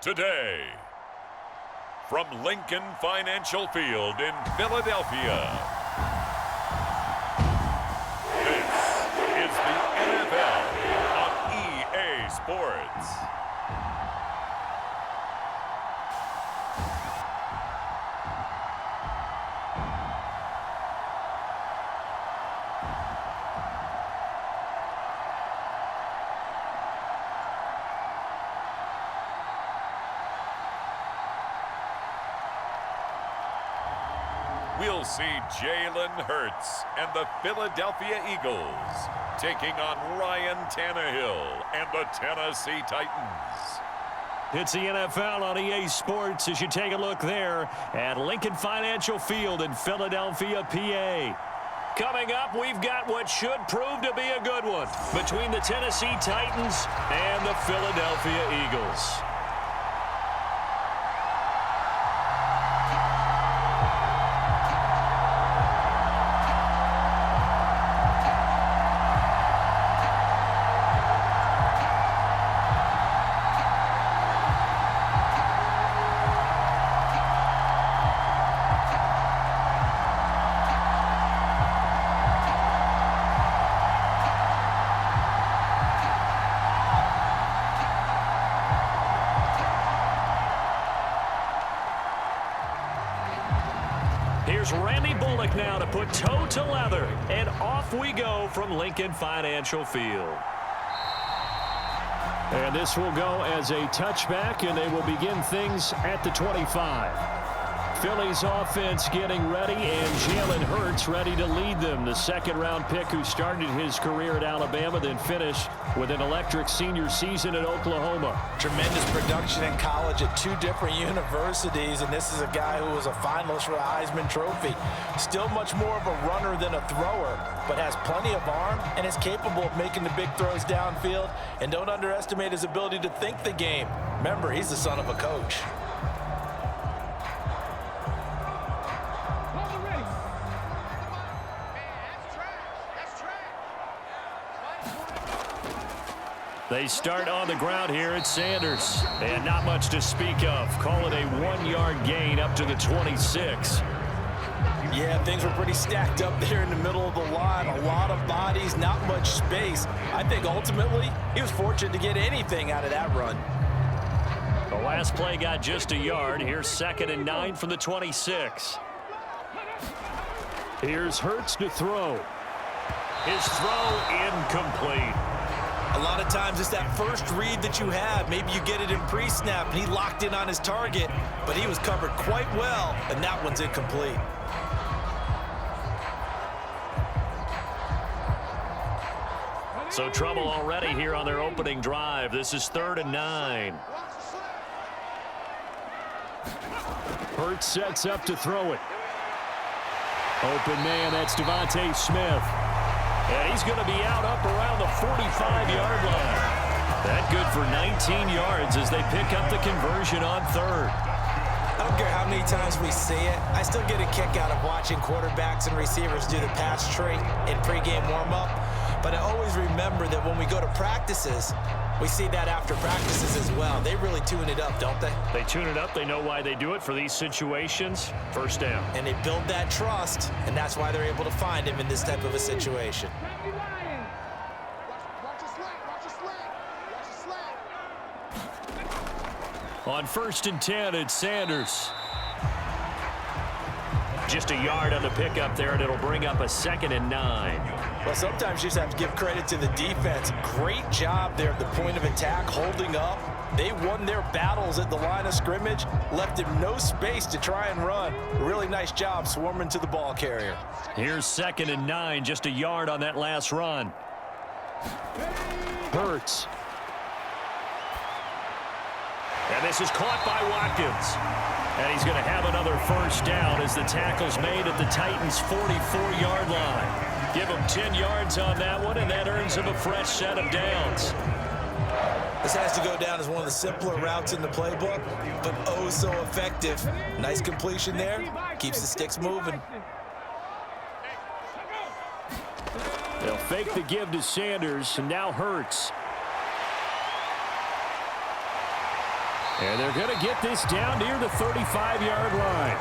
today. From Lincoln Financial Field in Philadelphia, this is the NFL on EA Sports. We'll see Jalen Hurts and the Philadelphia Eagles taking on Ryan Tannehill and the Tennessee Titans. It's the NFL on EA Sports as you take a look there at Lincoln Financial Field in Philadelphia, PA. Coming up, we've got what should prove to be a good one between the Tennessee Titans and the Philadelphia Eagles. Here's Randy Bullock now to put toe to leather, and off we go from Lincoln Financial Field. And this will go as a touchback, and they will begin things at the 25. Philly's offense getting ready, and Jalen Hurts ready to lead them. The second-round pick who started his career at Alabama, then finished with an electric senior season at Oklahoma. Tremendous production in college at two different universities, and this is a guy who was a finalist for the Heisman Trophy. Still much more of a runner than a thrower, but has plenty of arm and is capable of making the big throws downfield. And don't underestimate his ability to think the game. Remember, he's the son of a coach. They start on the ground here at Sanders. And not much to speak of. Call it a 1-yard gain up to the 26. Yeah, things were pretty stacked up there in the middle of the line. A lot of bodies, not much space. I think ultimately he was fortunate to get anything out of that run. The last play got just a yard. Here's 2nd and 9 from the 26. Here's Hurts to throw. His throw incomplete. A lot of times it's that first read that you have. Maybe you get it in pre-snap, and he locked in on his target, but he was covered quite well, and that one's incomplete. So trouble already here on their opening drive. This is 3rd and 9. Hurts sets up to throw it. Open man, that's Devontae Smith. And he's going to be out up around the 45-yard line. That good for 19 yards as they pick up the conversion on 3rd. I don't care how many times we see it. I still get a kick out of watching quarterbacks and receivers do the pass tree in pregame warm-up. But I always remember that when we go to practices, we see that after practices as well. They really tune it up, don't they? They tune it up. They know why they do it for these situations. First down. And they build that trust, and that's why they're able to find him in this type of a situation. On 1st and 10, it's Sanders. Just a yard on the pickup there, and it'll bring up a 2nd and 9. Well, sometimes you just have to give credit to the defense. Great job there at the point of attack, holding up. They won their battles at the line of scrimmage, left him no space to try and run. Really nice job swarming to the ball carrier. Here's 2nd and 9, just a yard on that last run. Hurts. And this is caught by Watkins. And he's going to have another first down as the tackle's made at the Titans' 44-yard line. Give him 10 yards on that one, and that earns him a fresh set of downs. This has to go down as one of the simpler routes in the playbook, but oh so effective. Nice completion there. Keeps the sticks moving. They'll fake the give to Sanders, and now Hurts. And they're going to get this down near the 35-yard line.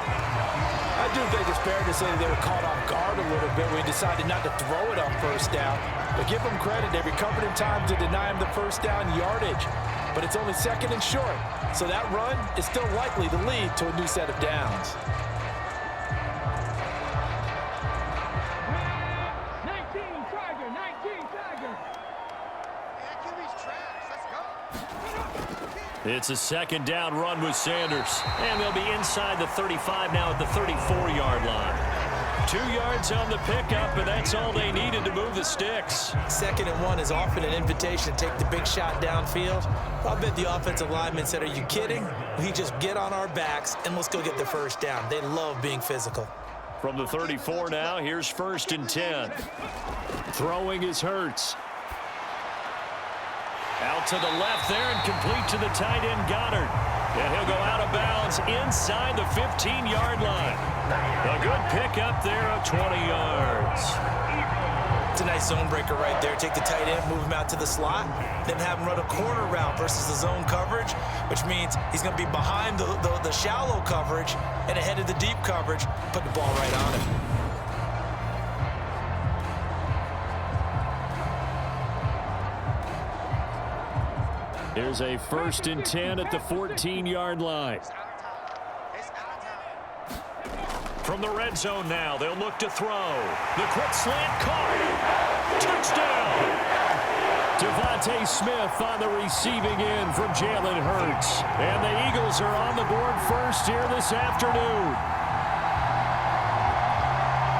I do think it's fair to say that they were caught off guard a little bit when he decided not to throw it on first down. But give them credit. They recovered in time to deny him the first down yardage. But it's only second and short. So that run is still likely to lead to a new set of downs. It's a second down run with Sanders. And they'll be inside the 35 now at the 34-yard line. 2 yards on the pickup, and that's all they needed to move the sticks. 2nd and 1 is often an invitation to take the big shot downfield. I bet the offensive linemen said, are you kidding? We just get on our backs and let's go get the first down. They love being physical. From the 34 now, here's 1st and 10. Throwing is Hurts. Out to the left there and complete to the tight end Goddard. And he'll go out of bounds inside the 15-yard line. A good pickup there of 20 yards. It's a nice zone breaker right there. Take the tight end, move him out to the slot, then have him run a corner route versus the zone coverage, which means he's going to be behind the shallow coverage and ahead of the deep coverage. Put the ball right on him. Here's a 1st and 10 at the 14-yard line. From the red zone now, they'll look to throw. The quick slant caught. Touchdown! Devontae Smith on the receiving end from Jalen Hurts. And the Eagles are on the board first here this afternoon.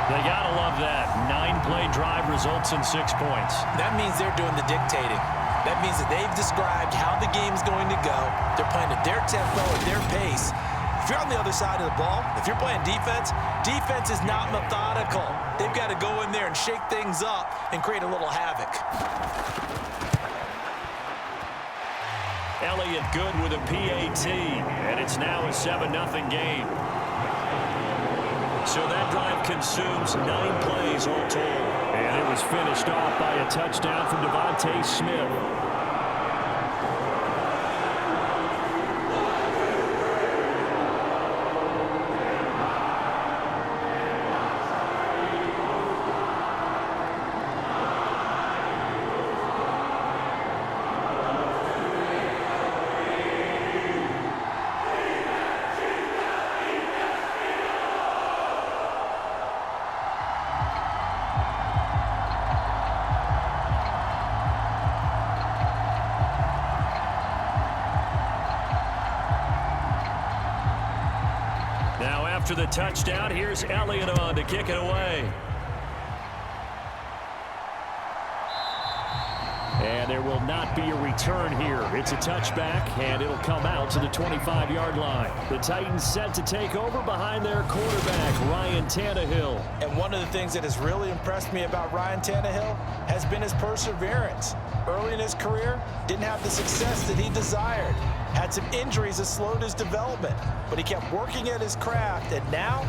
They gotta love that. 9-play drive results in 6 points. That means they're doing the dictating. That means that they've described how the game's going to go. They're playing at their tempo, at their pace. If you're on the other side of the ball, if you're playing defense, defense is not methodical. They've got to go in there and shake things up and create a little havoc. Elliott good with a PAT, and it's now a 7-0 game. So that drive consumes 9 plays all told. And it was finished off by a touchdown from Devontae Smith. After the touchdown, here's Elliott on to kick it away. And there will not be a return here. It's a touchback, and it'll come out to the 25-yard line. The Titans set to take over behind their quarterback, Ryan Tannehill. And one of the things that has really impressed me about Ryan Tannehill has been his perseverance. Early in his career, didn't have the success that he desired. Had some injuries that slowed his development, but he kept working at his craft, and now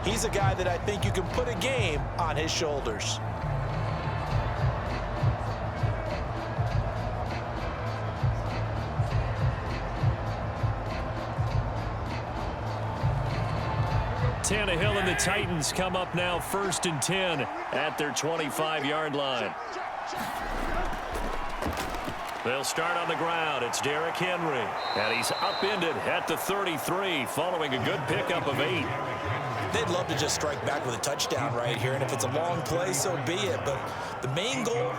he's a guy that I think you can put a game on his shoulders. Tannehill and the Titans come up now 1st and 10 at their 25-yard line. They'll start on the ground. It's Derrick Henry. And he's upended at the 33 following a good pickup of 8. They'd love to just strike back with a touchdown right here, and if it's a long play, so be it. But the main goal,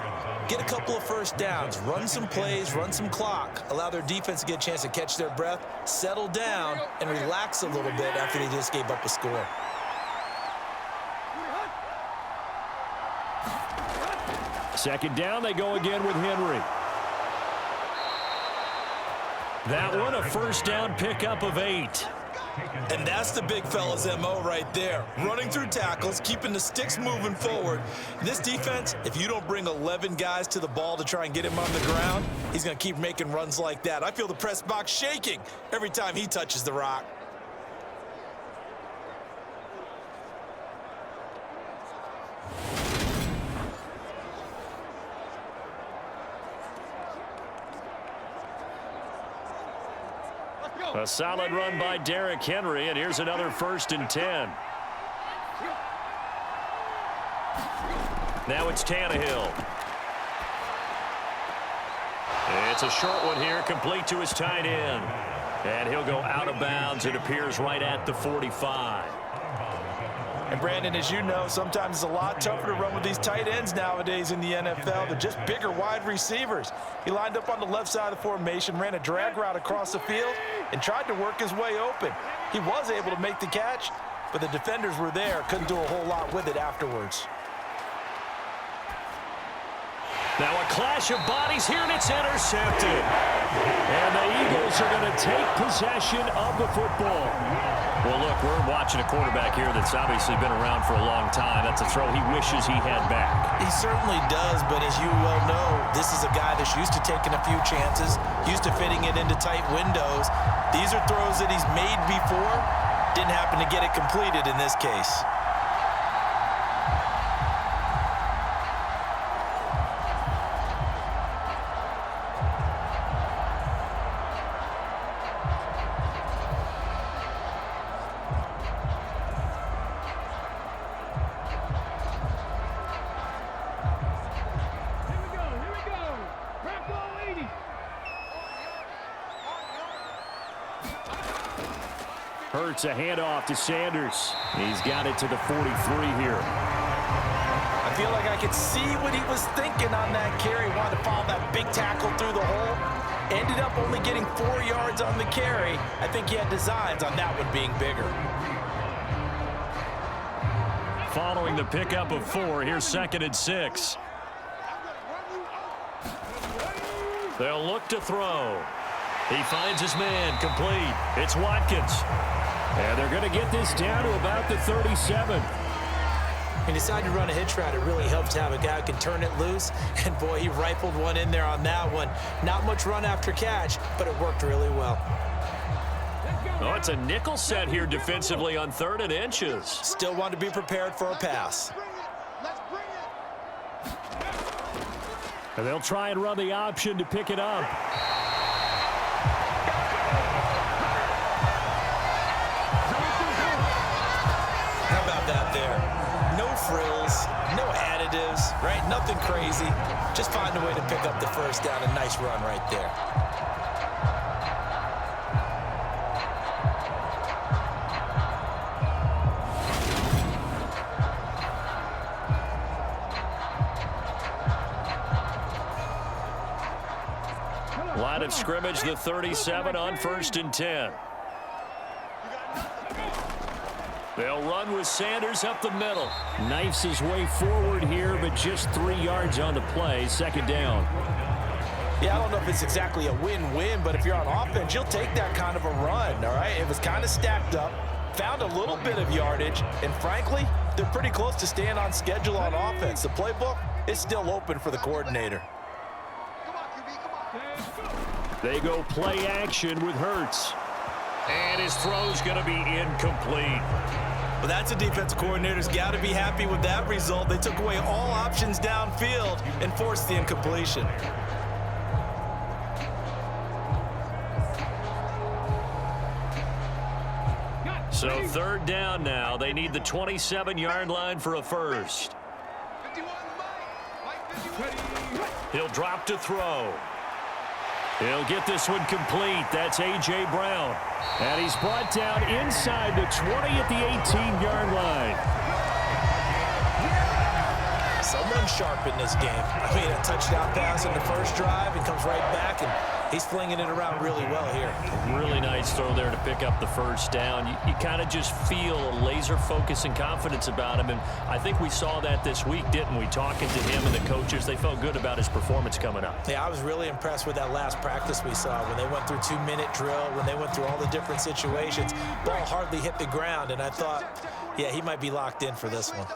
get a couple of first downs, run some plays, run some clock, allow their defense to get a chance to catch their breath, settle down, and relax a little bit after they just gave up a score. Second down, they go again with Henry. That one, a first down pickup of 8. And that's the big fella's MO right there. Running through tackles, keeping the sticks moving forward. This defense, if you don't bring 11 guys to the ball to try and get him on the ground, he's going to keep making runs like that. I feel the press box shaking every time he touches the rock. A solid run by Derrick Henry, and here's another 1st and 10. Now it's Tannehill. It's a short one here, complete to his tight end. And he'll go out of bounds. It appears right at the 45. And Brandon, as you know, sometimes it's a lot tougher to run with these tight ends nowadays in the NFL. They're just bigger wide receivers. He lined up on the left side of the formation, ran a drag route across the field, and tried to work his way open. He was able to make the catch, but the defenders were there, couldn't do a whole lot with it afterwards. Now a clash of bodies here, and it's intercepted. And the Eagles are going to take possession of the football. Well, look, we're watching a quarterback here that's obviously been around for a long time. That's a throw he wishes he had back. He certainly does, but as you well know, this is a guy that's used to taking a few chances, used to fitting it into tight windows. These are throws that he's made before. Didn't happen to get it completed in this case. Hurts a handoff to Sanders. He's got it to the 43 here. I feel like I could see what he was thinking on that carry. Wanted to follow that big tackle through the hole. Ended up only getting 4 yards on the carry. I think he had designs on that one being bigger. Following the pickup of 4, here's 2nd and 6. They'll look to throw. He finds his man, complete. It's Watkins. And they're going to get this down to about the 37. He decided to run a hitch route. It really helps to have a guy who can turn it loose. And, boy, he rifled one in there on that one. Not much run after catch, but it worked really well. Oh, it's a nickel set here defensively on 3rd and inches. Still want to be prepared for a pass. And they'll try and run the option to pick it up. How about that there? No frills, no additives, right? Nothing crazy. Just find a way to pick up the first down. A nice run right there. Line of scrimmage, the 37 on 1st and 10. They'll run with Sanders up the middle. Knifes his way forward here, but just 3 yards on the play. 2nd down. Yeah, I don't know if it's exactly a win-win, but if you're on offense, you'll take that kind of a run, all right? It was kind of stacked up, found a little bit of yardage, and frankly, they're pretty close to staying on schedule on offense. The playbook is still open for the coordinator. They go play action with Hurts. And his throw's going to be incomplete. Well, that's a defense coordinator's got to be happy with that result. They took away all options downfield and forced the incompletion. So 3rd down now. They need the 27-yard line for a first. He'll drop to throw. He'll get this one complete. That's A.J. Brown. And he's brought down inside the 20 at the 18-yard line. Someone sharp in this game. I mean, a touchdown pass in the first drive and comes right back, and he's flinging it around really well here. Really nice throw there to pick up the first down. You kind of just feel a laser focus and confidence about him, and I think we saw that this week, didn't we? Talking to him and the coaches, they felt good about his performance coming up. Yeah, I was really impressed with that last practice we saw when they went through 2-minute drill, when they went through all the different situations. Ball hardly hit the ground, and I thought, yeah, he might be locked in for this one.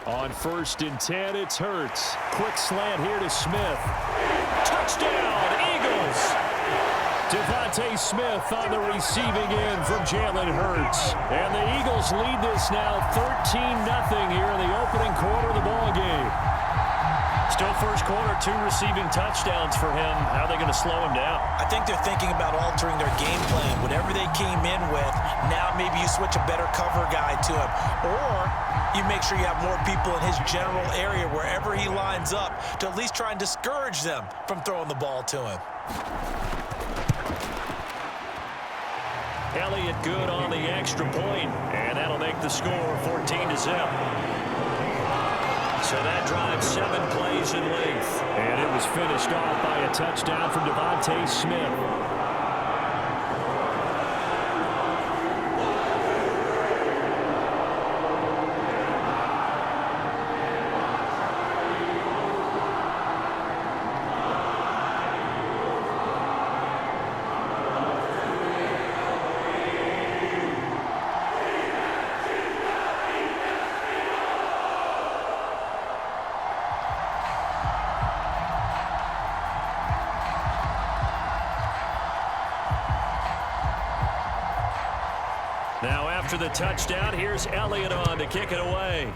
On 1st and 10, it's Hurts. Quick slant here to Smith. Touchdown, Eagles! Devontae Smith on the receiving end from Jalen Hurts. And the Eagles lead this now 13-0 here in the opening quarter of the ball game. Still first quarter, 2 receiving touchdowns for him. How are they going to slow him down? I think they're thinking about altering their game plan. Whatever they came in with, now maybe you switch a better cover guy to him. Or you make sure you have more people in his general area wherever he lines up to at least try and discourage them from throwing the ball to him. Elliott good on the extra point, and that'll make the score 14-0. So that drives 7 plays in length. And it was finished off by a touchdown from Devontae Smith. Now after the touchdown, here's Elliott on to kick it away.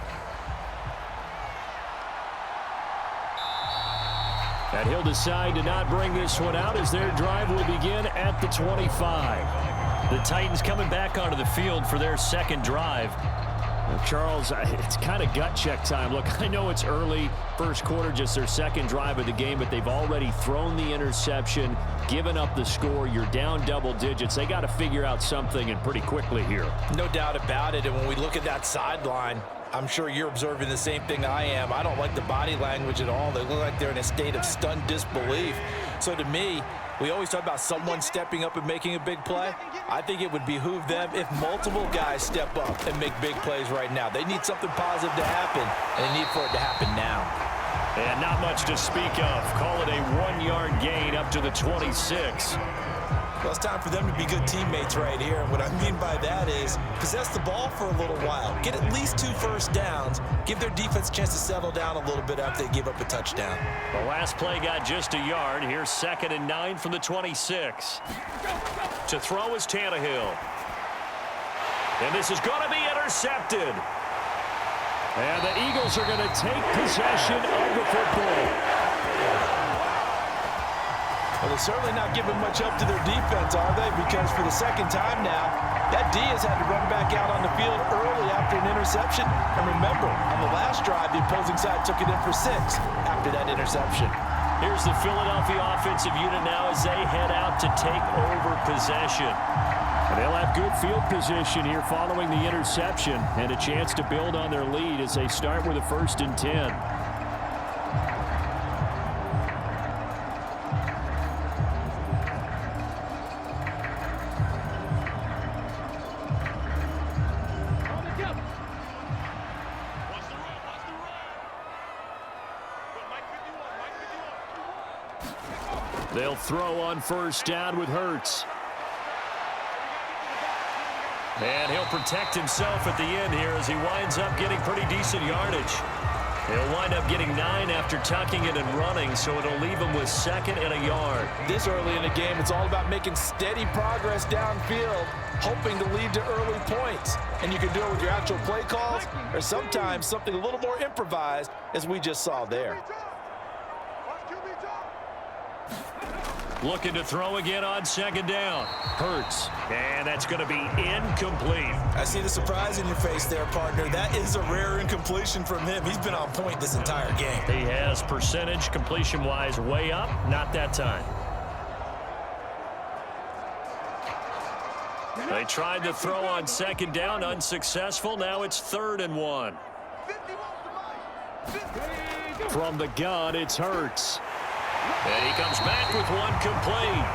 And he'll decide to not bring this one out as their drive will begin at the 25. The Titans coming back onto the field for their second drive. Well, Charles, it's kind of gut check time. Look, I know it's early, first quarter, just their second drive of the game, but they've already thrown the interception, given up the score. You're down double digits. They got to figure out something, and pretty quickly here. No doubt about it. And when we look at that sideline, I'm sure you're observing the same thing I am. I don't like the body language at all. They look like they're in a state of stunned disbelief. So to me, we always talk about someone stepping up and making a big play. I think it would behoove them if multiple guys step up and make big plays right now. They need something positive to happen, and they need for it to happen now. And not much to speak of. Call it a 1-yard gain up to the 26. Well, it's time for them to be good teammates right here. And what I mean by that is possess the ball for a little while. Get at least 2 first downs. Give their defense a chance to settle down a little bit after they give up a touchdown. The last play got just a yard. Here's 2nd and 9 from the 26. To throw is Tannehill. And this is going to be intercepted. And the Eagles are going to take possession of the football. Well, they're certainly not giving much up to their defense, are they? Because for the second time now, that D has had to run back out on the field early after an interception. And remember, on the last drive, the opposing side took it in for 6 after that interception. Here's the Philadelphia offensive unit now as they head out to take over possession. And they'll have good field position here following the interception and a chance to build on their lead as they start with a 1st and 10. They'll throw on 1st down with Hurts. And he'll protect himself at the end here as he winds up getting pretty decent yardage. He'll wind up getting 9 after tucking it and running, so it'll leave him with 2nd and a yard. This early in the game, it's all about making steady progress downfield, hoping to lead to early points. And you can do it with your actual play calls or sometimes something a little more improvised, as we just saw there. Looking to throw again on 2nd down. Hurts. And that's going to be incomplete. I see the surprise in your face there, partner. That is a rare incompletion from him. He's been on point this entire game. He has percentage completion-wise way up. Not that time. They tried to throw on 2nd down. Unsuccessful. Now it's 3rd and 1. From the gun, it's Hurts. And he comes back with one complete.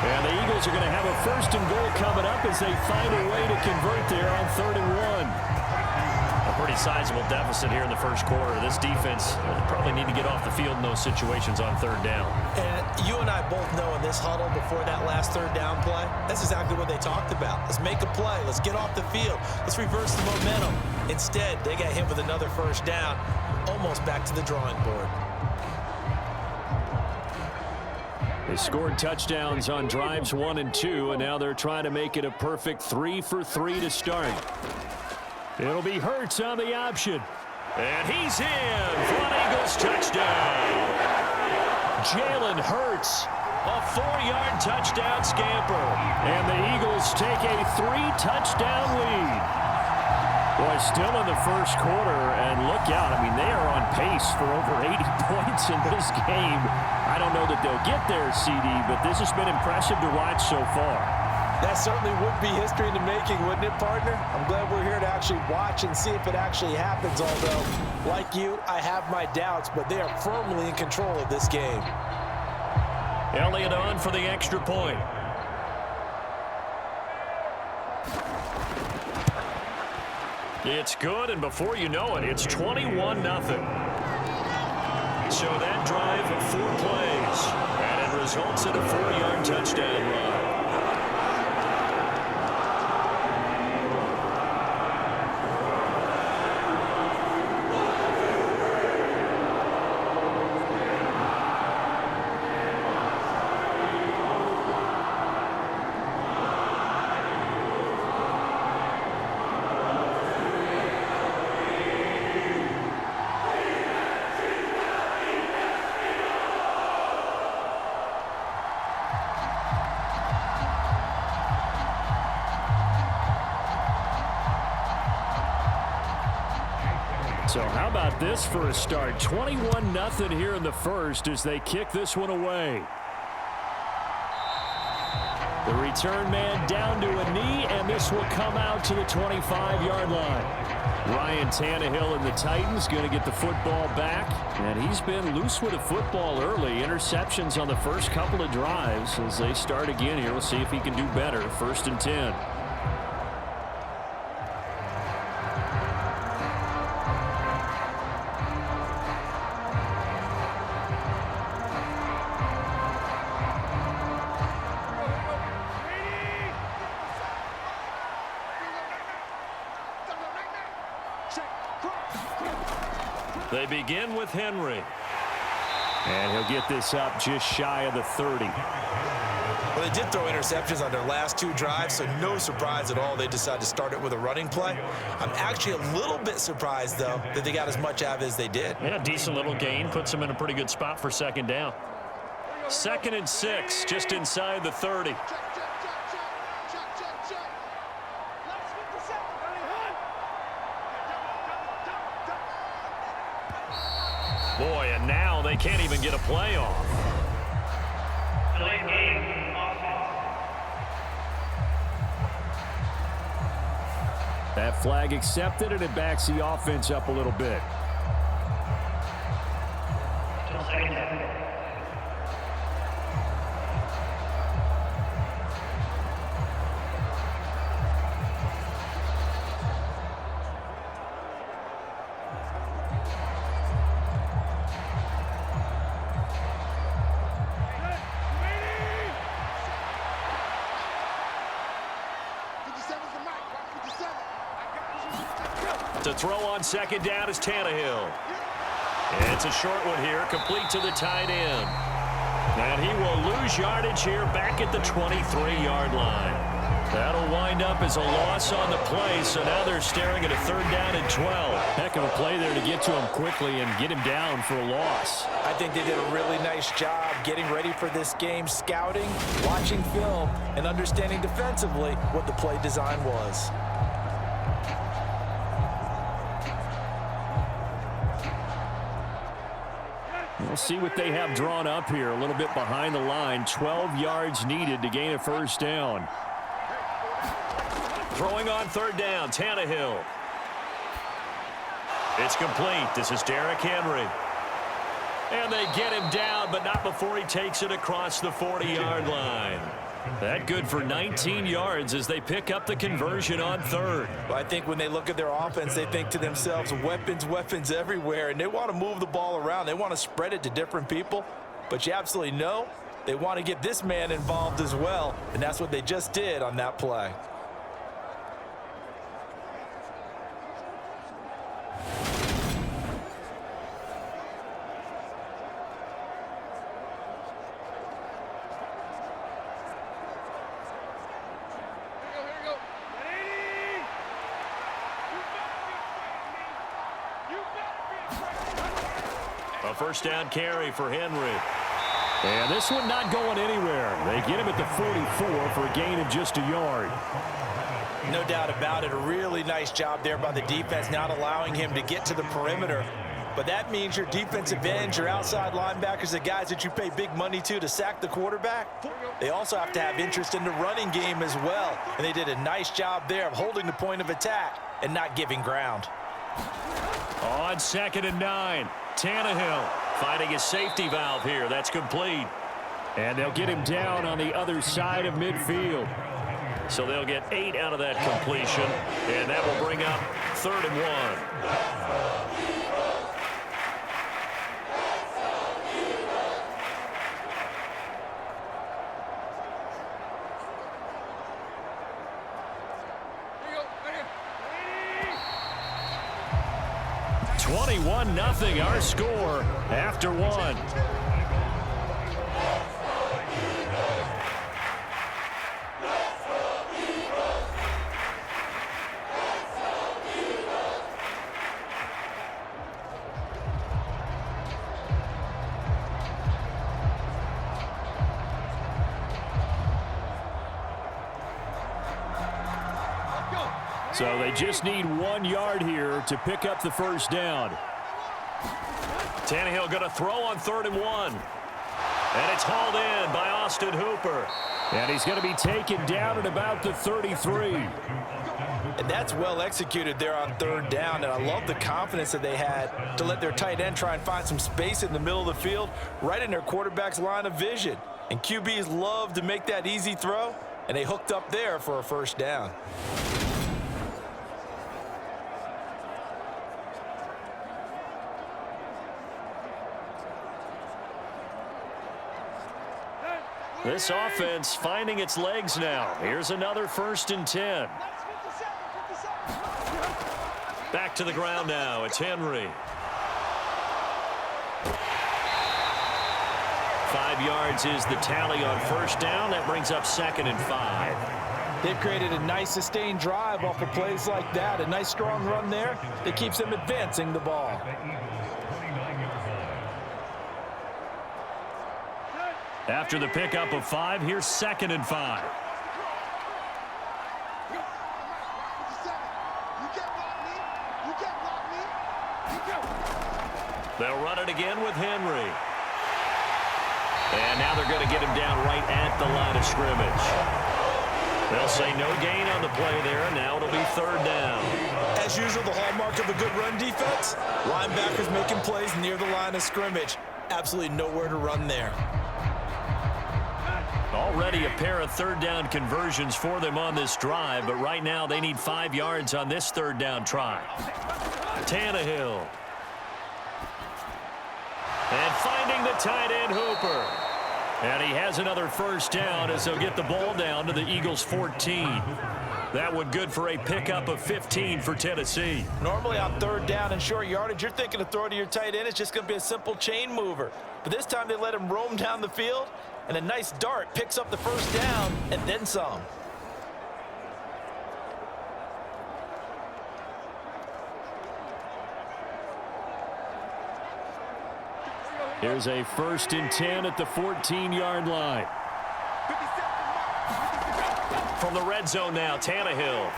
And the Eagles are going to have a 1st and goal coming up as they find a way to convert there on 3rd and 1. A pretty sizable deficit here in the first quarter. This defense probably need to get off the field in those situations on 3rd down. And you and I both know in this huddle before that last 3rd down play, that's exactly what they talked about. Let's make a play. Let's get off the field. Let's reverse the momentum. Instead, they got hit with another 1st down, almost back to the drawing board. They scored touchdowns on drives 1 and 2, and now they're trying to make it a perfect 3 for 3 to start. It'll be Hurts on the option. And he's in for an Eagles touchdown. Jalen Hurts, a 4-yard touchdown scamper. And the Eagles take a 3-touchdown lead. Boy, still in the first quarter, and look out. I mean, they are on pace for over 80 points in this game. I don't know that they'll get there, CD, but this has been impressive to watch so far. That certainly would be history in the making, wouldn't it, partner? I'm glad we're here to actually watch and see if it actually happens, although, like you, I have my doubts, but they are firmly in control of this game. Elliott on for the extra point. It's good, and before you know it, it's 21-0. So that drive, 4 plays, and it results in a 4-yard touchdown run. So how about this for a start? 21-0 here in the first as they kick this one away. The return man down to a knee, and this will come out to the 25-yard line. Ryan Tannehill and the Titans going to get the football back, and he's been loose with the football early. Interceptions on the first couple of drives. As they start again here, we'll see if he can do better. 1st and 10. They begin with Henry. And he'll get this up just shy of the 30. Well, they did throw interceptions on their last 2 drives, so no surprise at all they decided to start it with a running play. I'm actually a little bit surprised, though, that they got as much out of it as they did. Yeah, decent little gain. Puts them in a pretty good spot for 2nd down. 2nd and 6, just inside the 30. Boy, and now they can't even get a play off. That flag accepted, and it backs the offense up a little bit. To throw on 2nd down is Tannehill. It's a short one here, complete to the tight end. And he will lose yardage here back at the 23-yard line. That'll wind up as a loss on the play, so now they're staring at a 3rd down and 12. Heck of a play there to get to him quickly and get him down for a loss. I think they did a really nice job getting ready for this game, scouting, watching film, and understanding defensively what the play design was. We'll see what they have drawn up here. A little bit behind the line. 12 yards needed to gain a 1st down. Throwing on 3rd down, Tannehill. It's complete. This is Derrick Henry. And they get him down, but not before he takes it across the 40-yard line. That good for 19 yards as they pick up the conversion on 3rd. Well, I think when they look at their offense, they think to themselves, weapons, weapons everywhere, and they want to move the ball around. They want to spread it to different people, but you absolutely know they want to get this man involved as well, and that's what they just did on that play. You bet! first down carry for Henry. And this one not going anywhere. They get him at the 44 for a gain of just a yard. No doubt about it. A really nice job there by the defense, not allowing him to get to the perimeter. But that means your defensive ends, your outside linebackers, the guys that you pay big money to sack the quarterback, they also have to have interest in the running game as well. And they did a nice job there of holding the point of attack and not giving ground. On 2nd and 9, Tannehill finding a safety valve here. That's complete. And they'll get him down on the other side of midfield. So they'll get 8 out of that completion, and that will bring up 3rd and 1. Nothing our score after 1. So they just need 1 yard here to pick up the first down. Tannehill going to throw on 3rd and 1. And it's hauled in by Austin Hooper. And he's going to be taken down at about the 33. And that's well executed there on 3rd down. And I love the confidence that they had to let their tight end try and find some space in the middle of the field, right in their quarterback's line of vision. And QBs love to make that easy throw, and they hooked up there for a first down. This offense finding its legs now. Here's another 1st and 10. Back to the ground now. It's Henry. 5 yards is the tally on 1st down. That brings up 2nd and 5. They've created a nice sustained drive off of plays like that. A nice strong run there that keeps them advancing the ball. After the pickup of 5, here's 2nd and 5. They'll run it again with Henry. And now they're going to get him down right at the line of scrimmage. They'll say no gain on the play there, and now it'll be 3rd down. As usual, the hallmark of a good run defense, linebackers making plays near the line of scrimmage. Absolutely nowhere to run there. Already a pair of 3rd down conversions for them on this drive, but right now they need 5 yards on this 3rd down try. Tannehill. And finding the tight end Hooper. And he has another first down as they'll get the ball down to the Eagles' 14. That would good for a pickup of 15 for Tennessee. Normally on 3rd down and short yardage, you're thinking of throwing to your tight end. It's just going to be a simple chain mover. But this time they let him roam down the field, and a nice dart picks up the first down and then some. Here's a 1st and 10 at the 14-yard line. From the red zone now, Tannehill.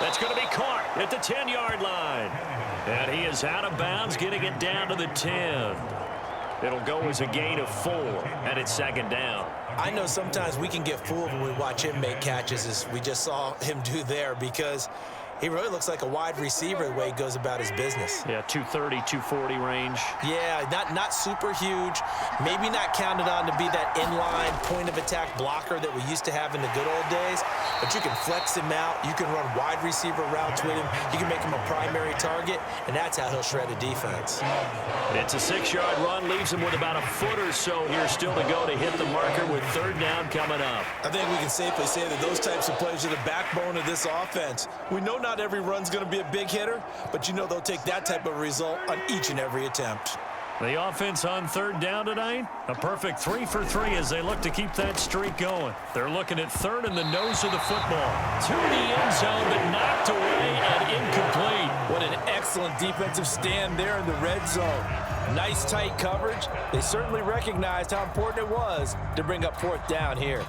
That's going to be caught at the 10-yard line. And he is out of bounds, getting it down to the 10. It'll go as a gain of 4, and it's 2nd down. I know sometimes we can get fooled when we watch him make catches, as we just saw him do there, because he really looks like a wide receiver the way he goes about his business. Yeah, 230, 240 range. Yeah, not super huge. Maybe not counted on to be that inline point-of-attack blocker that we used to have in the good old days. But you can flex him out. You can run wide receiver routes with him. You can make him a primary target, and that's how he'll shred a defense. It's a 6-yard run. Leaves him with about a foot or so here still to go to hit the marker with 3rd down coming up. I think we can safely say that those types of plays are the backbone of this offense. We know not every run's going to be a big hitter, but you know they'll take that type of result on each and every attempt. The offense on 3rd down tonight, a perfect 3 for 3 as they look to keep that streak going. They're looking at 3rd in the nose of the football. To the end zone, but knocked away and incomplete. What an Excellent defensive stand there in the red zone. Nice tight coverage. They certainly recognized how important it was to bring up 4th down here.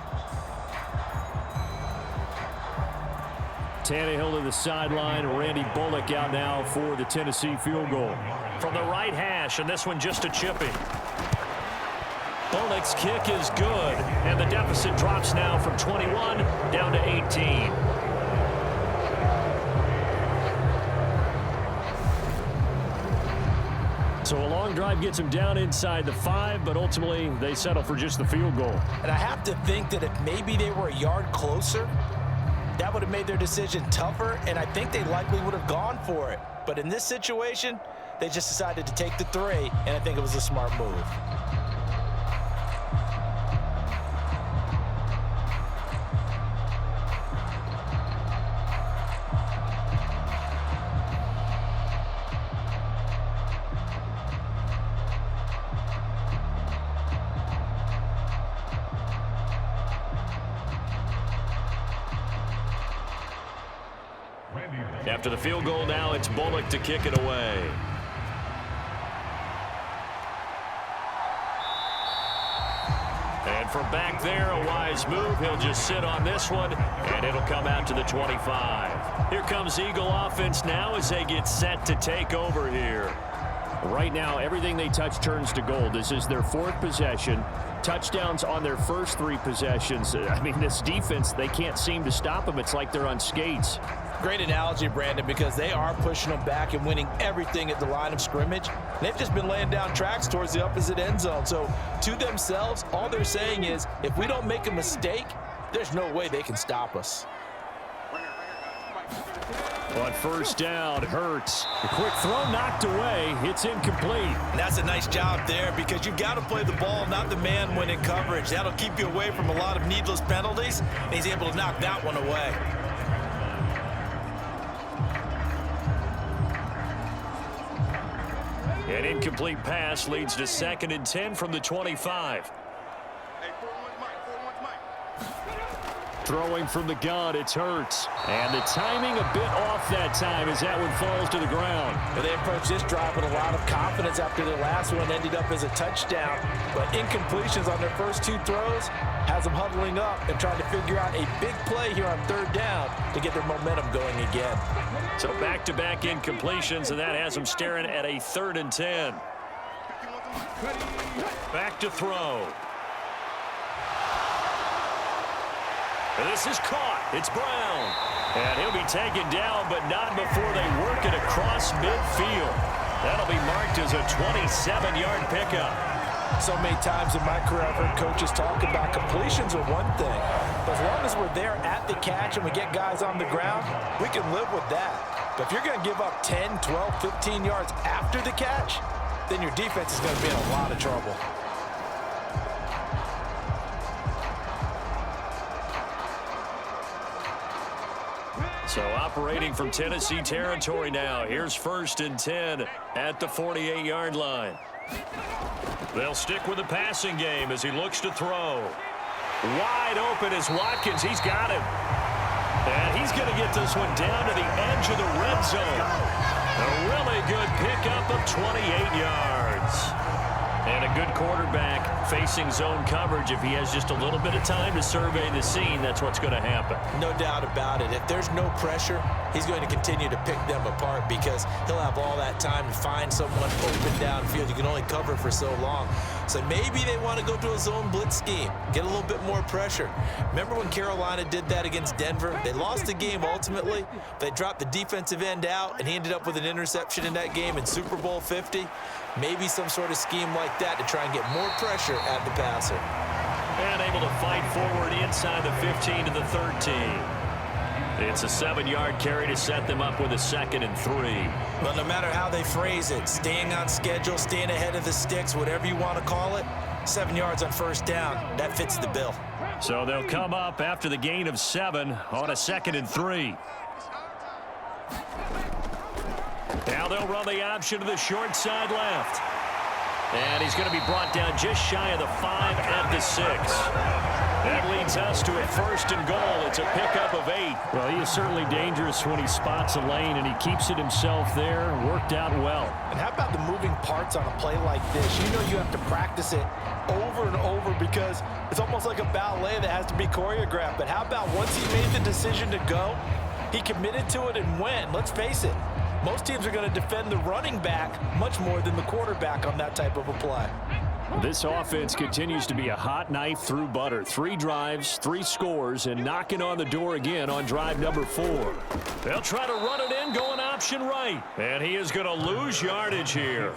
Tannehill to the sideline. Randy Bullock out now for the Tennessee field goal. From the right hash, and this one just a chipping. Bullock's kick is good, and the deficit drops now from 21 down to 18. So a long drive gets them down inside the 5, but ultimately they settle for just the field goal. And I have to think that if maybe they were a yard closer, that would have made their decision tougher, and I think they likely would have gone for it. But in this situation, they just decided to take the 3, and I think it was a smart move. After the field goal now, it's Bullock to kick it away. And from back there, a wise move. He'll just sit on this one, and it'll come out to the 25. Here comes Eagle offense now as they get set to take over here. Right now, everything they touch turns to gold. This is their 4th possession. Touchdowns on their first 3 possessions. I mean, this defense, they can't seem to stop them. It's like they're on skates. Great analogy, Brandon, because they are pushing them back and winning everything at the line of scrimmage. They've just been laying down tracks towards the opposite end zone. So to themselves, all they're saying is, if we don't make a mistake, there's no way they can stop us. On 1st down, Hurts. The quick throw knocked away. It's incomplete. And that's a nice job there because you've got to play the ball, not the man when in coverage. That'll keep you away from a lot of needless penalties. And he's able to knock that one away. An incomplete pass leads to 2nd and 10 from the 25. Throwing from the gun, it's Hurts. And the timing a bit off that time as that one falls to the ground. Well, they approached this drive with a lot of confidence after their last one ended up as a touchdown. But incompletions on their first 2 throws has them huddling up and trying to figure out a big play here on 3rd down to get their momentum going again. So back-to-back incompletions, and that has them staring at a 3rd and 10. Back to throw. And this is caught. It's Brown. And he'll be taken down, but not before they work it across midfield. That'll be marked as a 27-yard pickup. So many times in my career, I've heard coaches talk about completions are one thing. But as long as we're there at the catch and we get guys on the ground, we can live with that. But if you're going to give up 10, 12, 15 yards after the catch, then your defense is going to be in a lot of trouble. So operating from Tennessee territory now. Here's 1st and 10 at the 48-yard line. They'll stick with the passing game as he looks to throw. Wide open is Watkins. He's got him. And he's going to get this one down to the edge of the red zone. A really good pickup of 28 yards. And a good quarterback facing zone coverage. If he has just a little bit of time to survey the scene, that's what's going to happen. No doubt about it. If there's no pressure, he's going to continue to pick them apart because he'll have all that time to find someone open downfield. You can only cover for so long. So maybe they want to go to a zone blitz scheme, get a little bit more pressure. Remember when Carolina did that against Denver? They lost the game ultimately. They dropped the defensive end out, and he ended up with an interception in that game in Super Bowl 50. Maybe some sort of scheme like that to try and get more pressure at the passer. And able to fight forward inside the 15 to the 13. It's a 7-yard carry to set them up with a 2nd and 3. But no matter how they phrase it, staying on schedule, staying ahead of the sticks, whatever you want to call it, 7 yards on 1st down, that fits the bill. So they'll come up after the gain of 7 on a 2nd and 3. Now they'll run the option to the short side left. And he's going to be brought down just shy of the 5 at the 6. That leads us to a 1st and goal. It's a pickup of 8. Well, he is certainly dangerous when he spots a lane, and he keeps it himself there. Worked out well. And how about the moving parts on a play like this? You know you have to practice it over and over because it's almost like a ballet that has to be choreographed. But how about once he made the decision to go, he committed to it and went. Let's face it, most teams are going to defend the running back much more than the quarterback on that type of a play. This offense continues to be a hot knife through butter. 3 drives, 3 scores, and knocking on the door again on drive number 4. They'll try to run it in, going option right. And he is going to lose yardage here.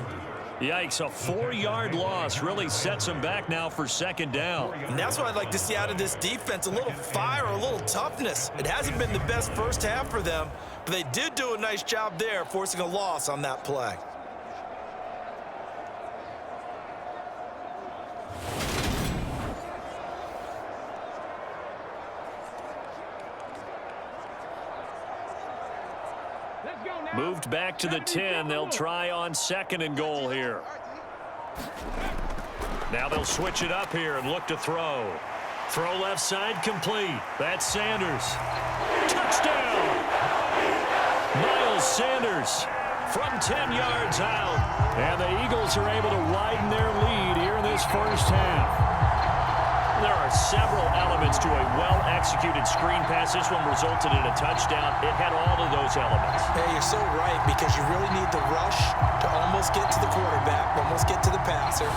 Yikes, a 4-yard loss really sets him back now for 2nd down. And that's what I'd like to see out of this defense, a little fire, a little toughness. It hasn't been the best first half for them, but they did do a nice job there, forcing a loss on that play. Moved back to the 10. They'll try on 2nd and goal here. Now they'll switch it up here and look to throw. Throw left side complete. That's Sanders. Touchdown! Miles Sanders from 10 yards out. And the Eagles are able to widen their lead here in this first half. There are several elements to a well-executed screen pass. This one resulted in a touchdown. It had all of those elements. Hey, you're so right, because you really need the rush to almost get to the quarterback, almost get to the passer.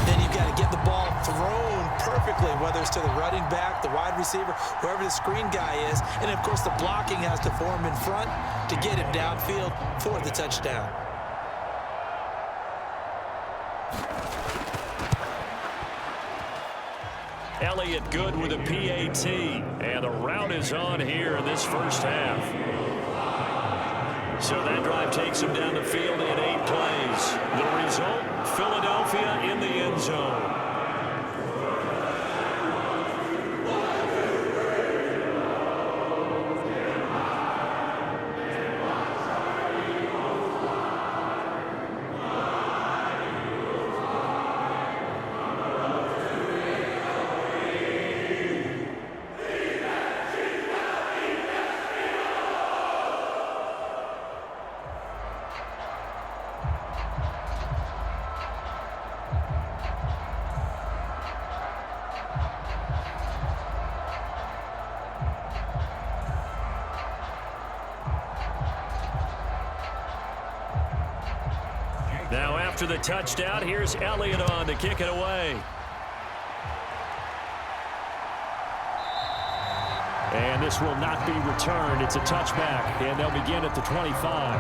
Then you've got to get the ball thrown perfectly, whether it's to the running back, the wide receiver, whoever the screen guy is. And, of course, the blocking has to form in front to get him downfield for the touchdown. Elliott good with a PAT, and the route is on here in this first half. So that drive takes him down the field in 8 plays. The result, Philadelphia in the end zone. Now after the touchdown, here's Elliott on to kick it away. And this will not be returned. It's a touchback, and they'll begin at the 25.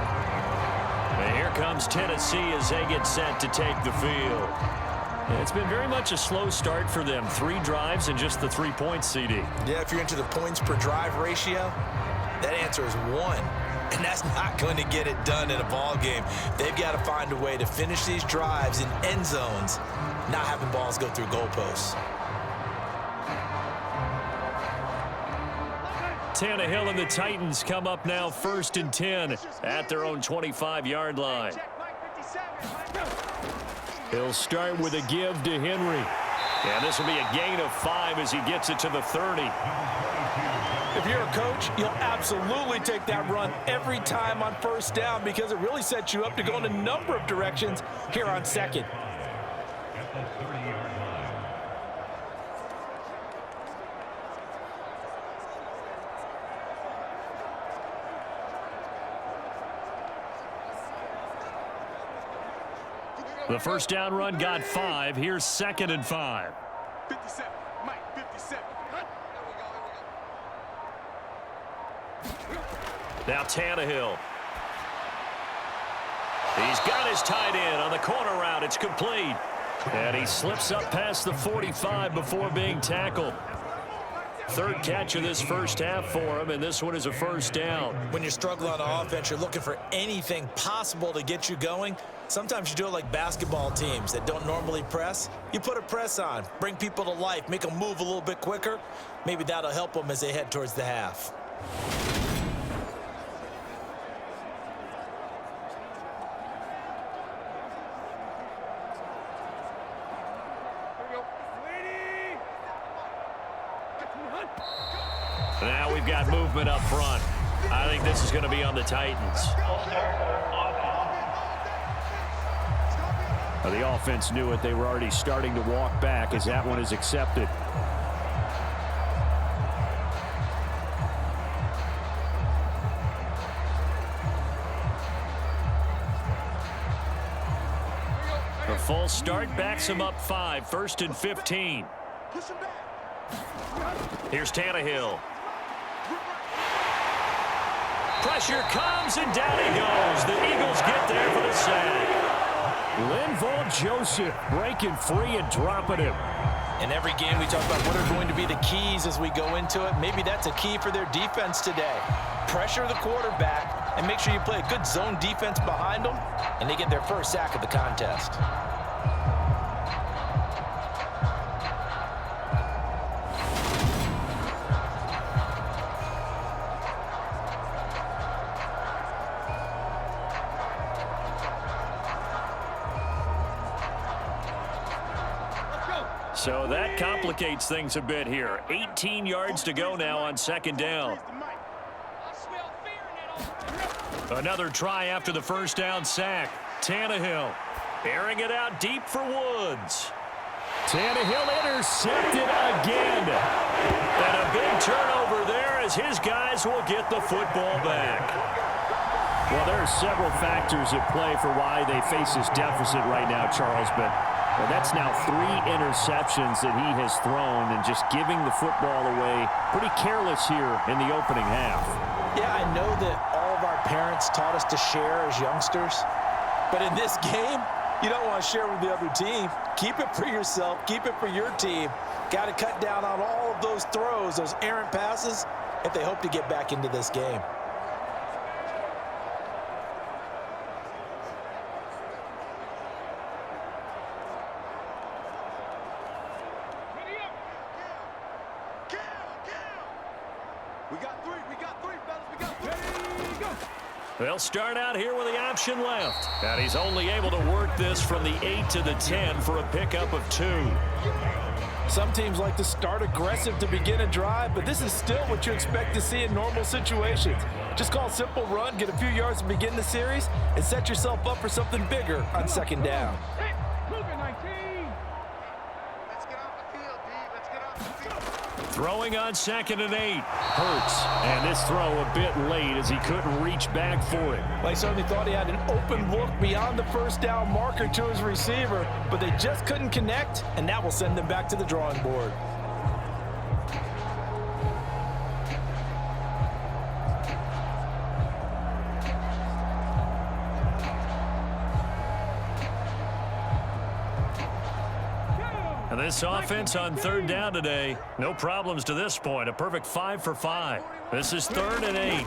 And here comes Tennessee as they get set to take the field. It's been very much a slow start for them. 3 drives and just the 3 points, CD. Yeah, if you're into the points per drive ratio, that answer is 1. And that's not going to get it done in a ball game. They've got to find a way to finish these drives in end zones, not having balls go through goalposts. Tannehill and the Titans come up now 1st and 10 at their own 25-yard line. He'll start with a give to Henry. And this will be a gain of 5 as he gets it to the 30. If you're a coach, you'll absolutely take that run every time on 1st down because it really sets you up to go in a number of directions here on 2nd. The 1st down run got 5. Here's 2nd and 5. 57, Mike, 57. Now Tannehill. He's got his tight end on the corner route. It's complete. And he slips up past the 45 before being tackled. 3rd catch of this first half for him, and this one is a 1st down. When you're struggling on offense, you're looking for anything possible to get you going. Sometimes you do it like basketball teams that don't normally press. You put a press on, bring people to life, make them move a little bit quicker. Maybe that'll help them as they head towards the half. Now we've got movement up front. I think this is going to be on the Titans. The offense knew it. They were already starting to walk back as that one is accepted. A full start backs him up 5, 1st and 15. Here's Tannehill. Pressure comes, and down he goes. The Eagles get there for the sack. Linval Joseph breaking free and dropping him. In every game, we talk about what are going to be the keys as we go into it. Maybe that's a key for their defense today. Pressure the quarterback and make sure you play a good zone defense behind them, and they get their first sack of the contest. So that complicates things a bit here. 18 yards to go now on 2nd down. Another try after the first down sack. Tannehill airing it out deep for Woods. Tannehill intercepted again. And a big turnover there as his guys will get the football back. Well, there are several factors at play for why they face this deficit right now, Charles, but well, that's now 3 interceptions that he has thrown and just giving the football away pretty careless here in the opening half. Yeah, I know that all of our parents taught us to share as youngsters, but in this game, you don't want to share with the other team. Keep it for yourself. Keep it for your team. Got to cut down on all of those throws, those errant passes, if they hope to get back into this game. They'll start out here with the option left. And he's only able to work this from the 8 to the 10 for a pickup of 2. Some teams like to start aggressive to begin a drive, but this is still what you expect to see in normal situations. Just call a simple run, get a few yards to begin the series, and set yourself up for something bigger on 2nd down. Throwing on 2nd and 8. Hurts. And this throw a bit late as he couldn't reach back for it. They certainly thought he had an open look beyond the first down marker to his receiver, but they just couldn't connect, and that will send them back to the drawing board. And this offense on 3rd down today, no problems to this point. A perfect 5 for 5. This is 3rd and 8.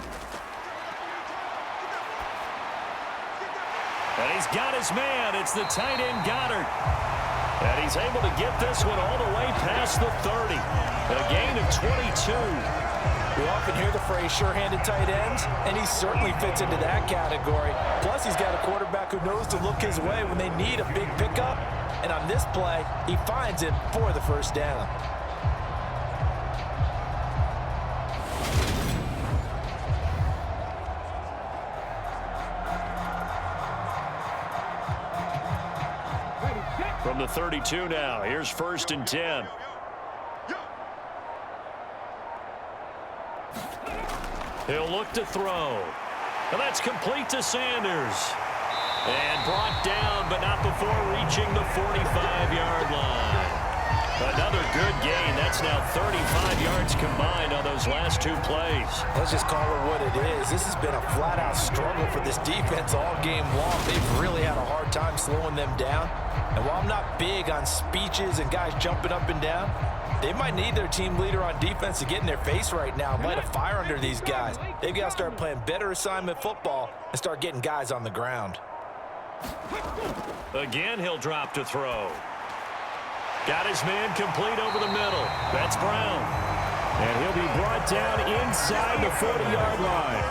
And he's got his man. It's the tight end Goddard. And he's able to get this one all the way past the 30. A gain of 22. We often hear the phrase sure-handed tight ends, and he certainly fits into that category. Plus, he's got a quarterback who knows to look his way when they need a big pickup. And on this play, he finds it for the first down. From the 32 now, here's 1st and 10. He'll look to throw. And that's complete to Sanders. And brought down, but not before reaching the 45-yard line. Another good gain. That's now 35 yards combined on those last 2 plays. Let's just call it what it is. This has been a flat-out struggle for this defense all game long. They've really had a hard time slowing them down. And while I'm not big on speeches and guys jumping up and down, they might need their team leader on defense to get in their face right now and light a fire under these guys. They've got to start playing better assignment football and start getting guys on the ground. Again, he'll drop to throw. Got his man complete over the middle. That's Brown. And he'll be brought down inside the 40-yard line.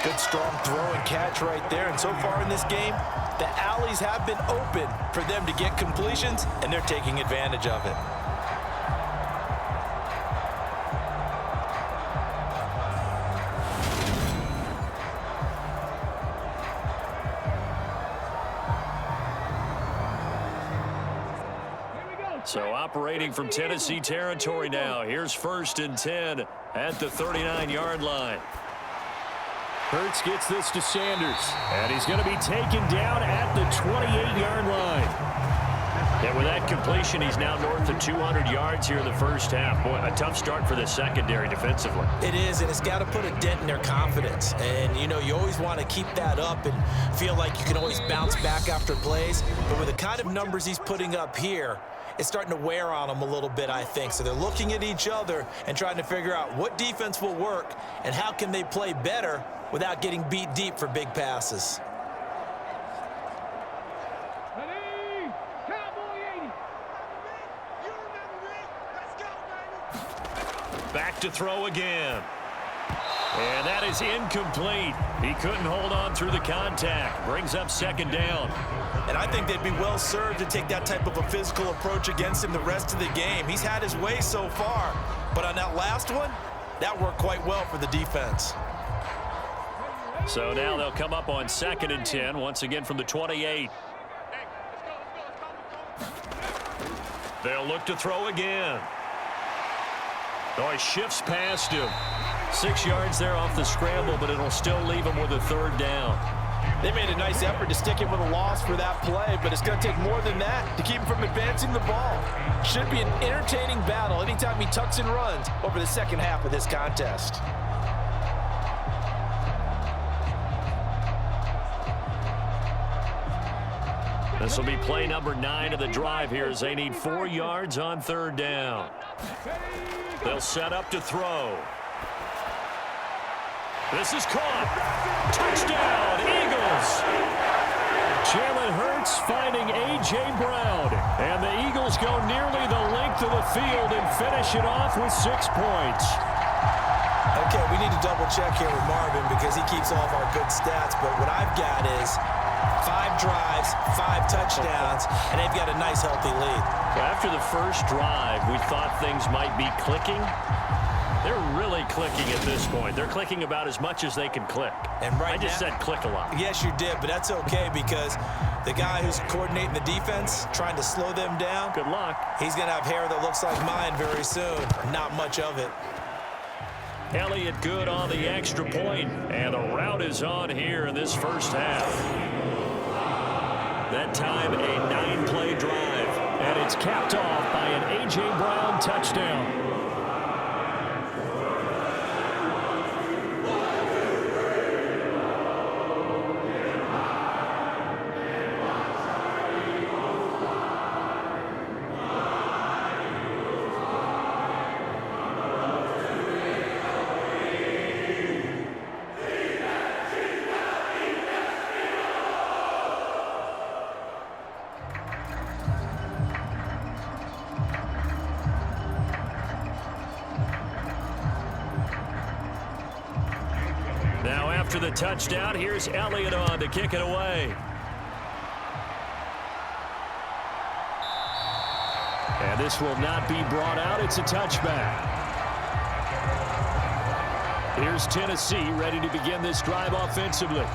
Good strong throw and catch right there. And so far in this game, the alleys have been open for them to get completions, and they're taking advantage of it. So operating from Tennessee territory now. Here's 1st and 10 at the 39-yard line. Hurts gets this to Sanders, and he's going to be taken down at the 28-yard line. And with that completion, he's now north of 200 yards here in the first half. Boy, a tough start for the secondary defensively. It is, and it's got to put a dent in their confidence. And, you know, you always want to keep that up and feel like you can always bounce back after plays. But with the kind of numbers he's putting up here, it's starting to wear on them a little bit, I think. So they're looking at each other and trying to figure out what defense will work and how can they play better without getting beat deep for big passes. Back to throw again. And that is incomplete. He couldn't hold on through the contact. Brings up 2nd down. And I think they'd be well served to take that type of a physical approach against him the rest of the game. He's had his way so far. But on that last one, that worked quite well for the defense. So now they'll come up on 2nd and 10, once again from the 28. They'll look to throw again. Oh, he shifts past him. 6 yards there off the scramble, but it'll still leave him with a 3rd down. They made a nice effort to stick him with a loss for that play, but it's going to take more than that to keep him from advancing the ball. Should be an entertaining battle anytime he tucks and runs over the second half of this contest. This will be play number 9 of the drive here as they need 4 yards on 3rd down. They'll set up to throw. This is caught. Touchdown, Eagles. Jalen Hurts finding A.J. Brown. And the Eagles go nearly the length of the field and finish it off with 6 points. Okay, we need to double check here with Marvin because he keeps all of our good stats. But what I've got is 5 drives, 5 touchdowns, and they've got a nice, healthy lead. Well, after the first drive, we thought things might be clicking. They're really clicking at this point. They're clicking about as much as they can click. And I just said click a lot. Yes, you did, but that's okay because the guy who's coordinating the defense, trying to slow them down, Good luck. he's going to have hair that looks like mine very soon. Not much of it. Elliott good on the extra point, and the route is on here in this first half. That time, a 9-play drive, and it's capped off by an A.J. Brown touchdown. After the touchdown, here's Elliott on to kick it away. And this will not be brought out. It's a touchback. Here's Tennessee ready to begin this drive offensively.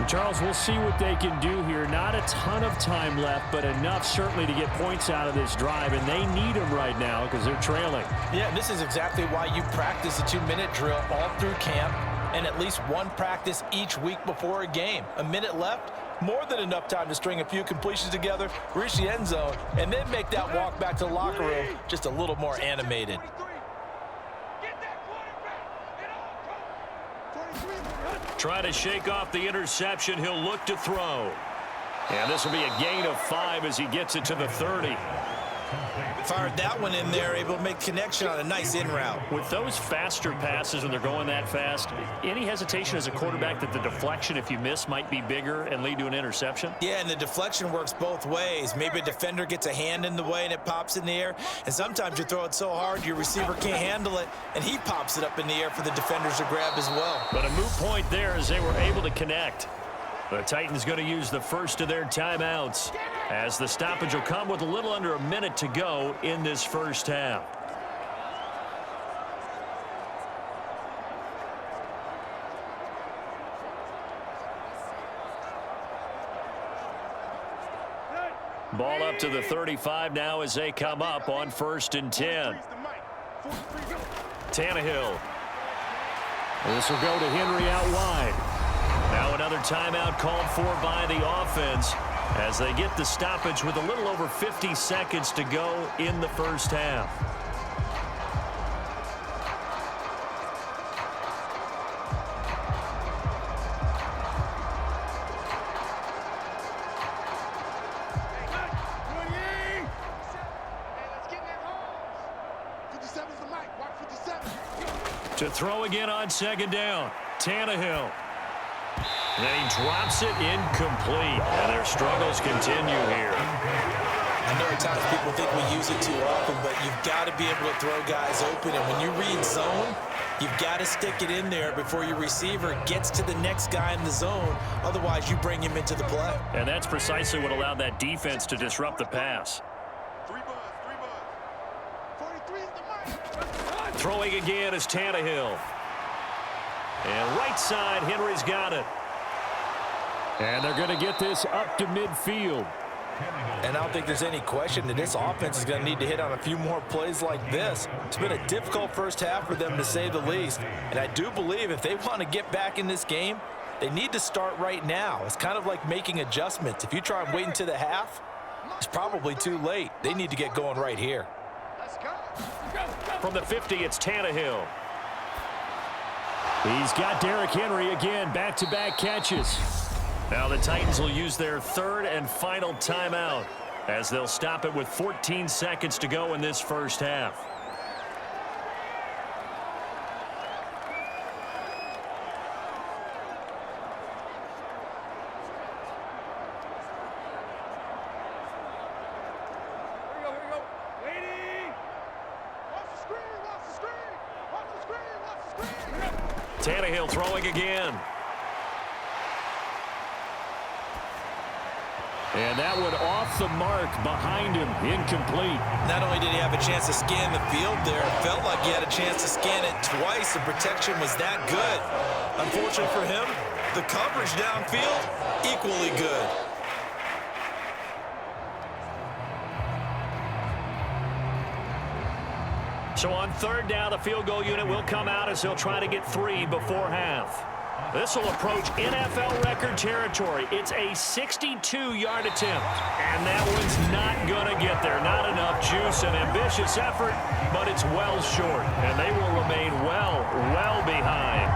Charles, we'll see what they can do here. Not a ton of time left, but enough certainly to get points out of this drive, and they need them right now because they're trailing. Yeah, this is exactly why you practice a 2-minute drill all through camp and at least one practice each week before a game. A minute left, more than enough time to string a few completions together, reach the end zone, and then make that walk back to the locker room just a little more animated. Try to shake off the interception. He'll look to throw. And this will be a gain of 5 as he gets it to the 30. Fired that one in there, able to make connection on a nice in route. With those faster passes when they're going that fast, any hesitation as a quarterback that the deflection, if you miss, might be bigger and lead to an interception? Yeah, and the deflection works both ways. Maybe a defender gets a hand in the way and it pops in the air, and sometimes you throw it so hard your receiver can't handle it, and he pops it up in the air for the defenders to grab as well. But a moot point there as they were able to connect. The Titans going to use the first of their timeouts as the stoppage will come with a little under a minute to go in this first half. Ball up to the 35 now as they come up on 1st and 10. Tannehill. This will go to Henry out wide. Now another timeout called for by the offense as they get the stoppage with a little over 50 seconds to go in the first half. To throw again on 2nd down. Tannehill. And then he drops it incomplete. And their struggles continue here. I know at times people think we use it too often, but you've got to be able to throw guys open. And when you read zone, you've got to stick it in there before your receiver gets to the next guy in the zone. Otherwise, you bring him into the play. And that's precisely what allowed that defense to disrupt the pass. Throwing again is Tannehill. And right side, Henry's got it. And they're going to get this up to midfield. And I don't think there's any question that this offense is going to need to hit on a few more plays like this. It's been a difficult first half for them, to say the least. And I do believe if they want to get back in this game, they need to start right now. It's kind of like making adjustments. If you try and wait until the half, it's probably too late. They need to get going right here. From the 50, it's Tannehill. He's got Derrick Henry again, back-to-back catches. Now the Titans will use their 3rd and final timeout as they'll stop it with 14 seconds to go in this first half. Tannehill throwing again. And that one off the mark behind him, incomplete. Not only did he have a chance to scan the field there, it felt like he had a chance to scan it twice. The protection was that good. Unfortunate for him, the coverage downfield, equally good. So on 3rd down, the field goal unit will come out as they'll try to get 3 before half. This will approach NFL record territory. It's a 62-yard attempt. And that one's not going to get there. Not enough juice, an ambitious effort, but it's well short. And they will remain well behind.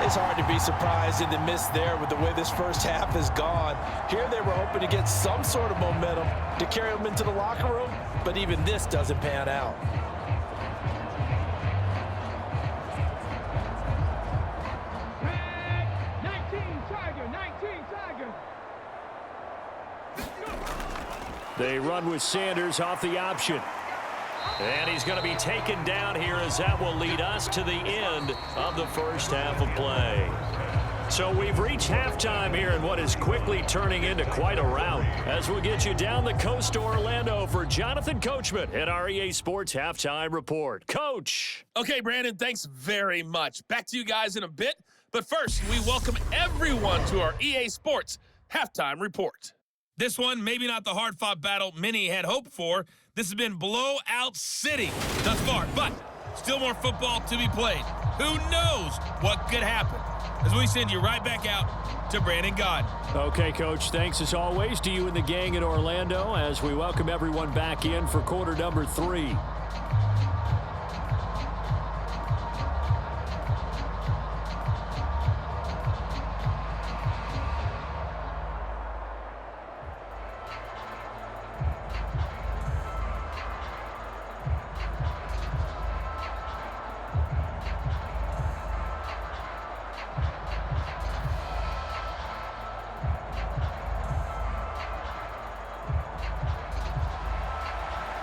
It's hard to be surprised in the miss there with the way this first half has gone. Here they were hoping to get some sort of momentum to carry them into the locker room, but even this doesn't pan out. They run with Sanders off the option. And he's going to be taken down here as that will lead us to the end of the first half of play. So we've reached halftime here in what is quickly turning into quite a rout. As we'll get you down the coast to Orlando for Jonathan Coachman at our EA Sports Halftime Report. Coach. Okay, Brandon, thanks very much. Back to you guys in a bit. But first, we welcome everyone to our EA Sports Halftime Report. This one, maybe not the hard-fought battle many had hoped for. This has been blowout city thus far, but still more football to be played. Who knows what could happen? As we send you right back out to Brandon Gaudin. Okay, Coach, thanks as always to you and the gang in Orlando as we welcome everyone back in for quarter number 3.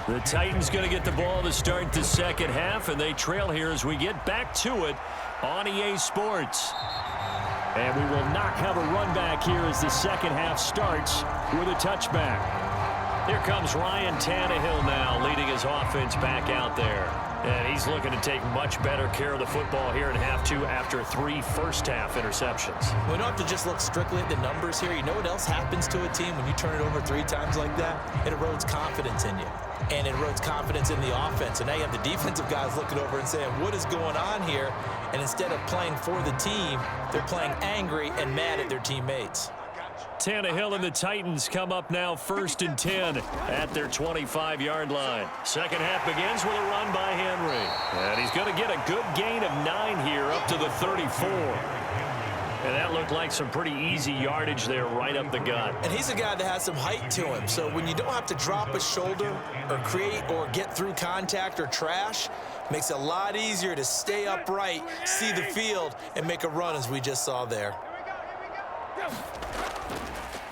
The Titans going to get the ball to start the second half, and they trail here as we get back to it on EA Sports. And we will not have a run back here as the second half starts with a touchback. Here comes Ryan Tannehill now, leading his offense back out there. And he's looking to take much better care of the football here in half two after 3 first-half interceptions. We don't have to just look strictly at the numbers here. You know what else happens to a team when you turn it over 3 times like that? It erodes confidence in you. And it erodes confidence in the offense. And now you have the defensive guys looking over and saying, what is going on here? And instead of playing for the team, they're playing angry and mad at their teammates. Tannehill and the Titans come up now 1st and 10 at their 25-yard line. Second half begins with a run by Henry. And he's going to get a good gain of 9 here up to the 34. And that looked like some pretty easy yardage there right up the gut. And he's a guy that has some height to him. So when you don't have to drop a shoulder or create or get through contact or trash, makes it a lot easier to stay upright, see the field, and make a run as we just saw there.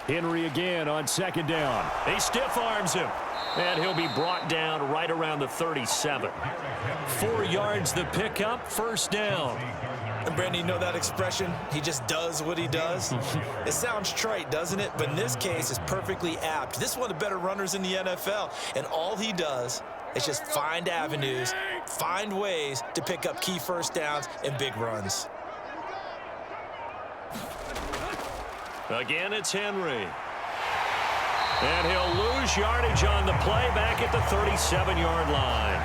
Henry again on 2nd down. He stiff arms him. And he'll be brought down right around the 37. 4 yards the pickup, 1st down. And Brandon, you know that expression? He just does what he does. It sounds trite, doesn't it? But in this case, it's perfectly apt. This is one of the better runners in the NFL. And all he does is just find avenues, find ways to pick up key first downs and big runs. Again, it's Henry. And he'll lose yardage on the play back at the 37-yard line.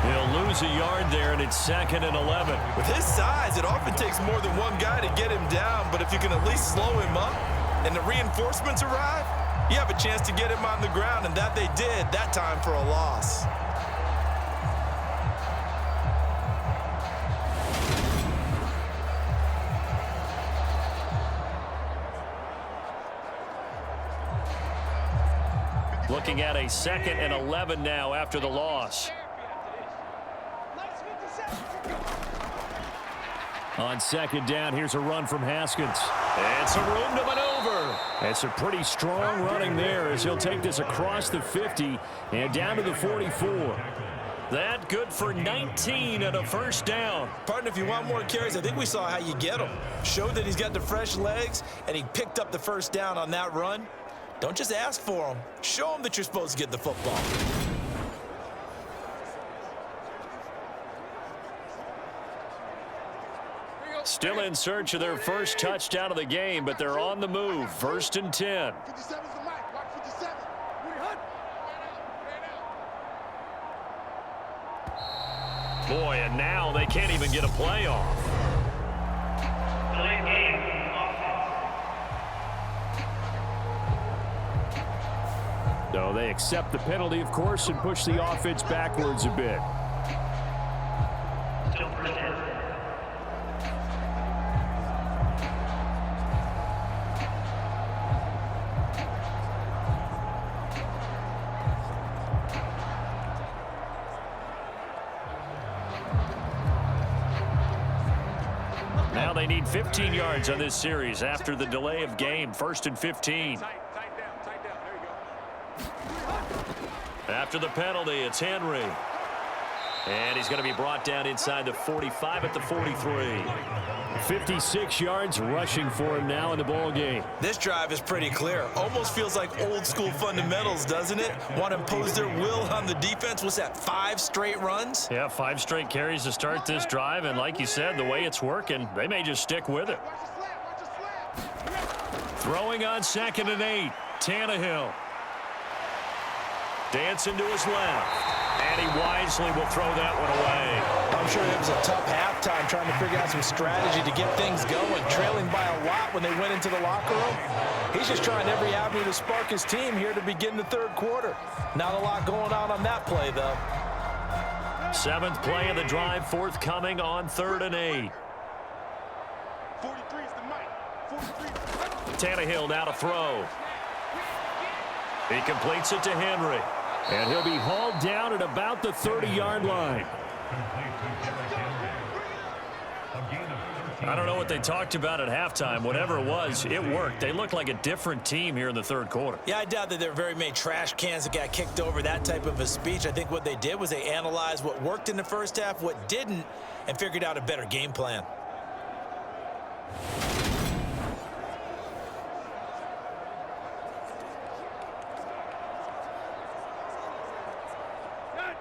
He'll lose a yard there, and it's 2nd and 11. With his size, it often takes more than one guy to get him down, but if you can at least slow him up and the reinforcements arrive, you have a chance to get him on the ground, and that they did that time for a loss. Looking at a 2nd and 11 now after the loss. On 2nd down, here's a run from Haskins. And some room to maneuver. And some pretty strong running there as he'll take this across the 50 and down to the 44. That good for 19 and a 1st down. Partner, if you want more carries, I think we saw how you get him. Showed that he's got the fresh legs, and he picked up the 1st down on that run. Don't just ask for him. Show him that you're supposed to get the football. Still in search of their first touchdown of the game, but they're on the move. 1st and 10. 57's the mic. Watch 57. Boy, and now they can't even get a play off. No, they accept the penalty, of course, and push the offense backwards a bit. Now they need 15 yards on this series after the delay of game. 1st and 15. After the penalty, it's Henry. And he's going to be brought down inside the 45 at the 43. 56 yards rushing for him now in the ball game. This drive is pretty clear. Almost feels like old school fundamentals, doesn't it? Want to impose their will on the defense. What's that, 5 straight runs? Yeah, 5 straight carries to start this drive. And like you said, the way it's working, they may just stick with it. Throwing on 2nd and 8. Tannehill. Dancing to his left. And he wisely will throw that one away. I'm sure it was a tough halftime trying to figure out some strategy to get things going, trailing by a lot when they went into the locker room. He's just trying every avenue to spark his team here to begin the 3rd quarter. Not a lot going on that play, though. 7th play of the drive, forthcoming on 3rd and 8. 43 is the mic. 43. Tannehill now to throw. He completes it to Henry. And he'll be hauled down at about the 30-yard line. I don't know what they talked about at halftime. Whatever it was, it worked. They looked like a different team here in the 3rd quarter. Yeah, I doubt that there were very many trash cans that got kicked over, that type of a speech. I think what they did was they analyzed what worked in the 1st half, what didn't, and figured out a better game plan.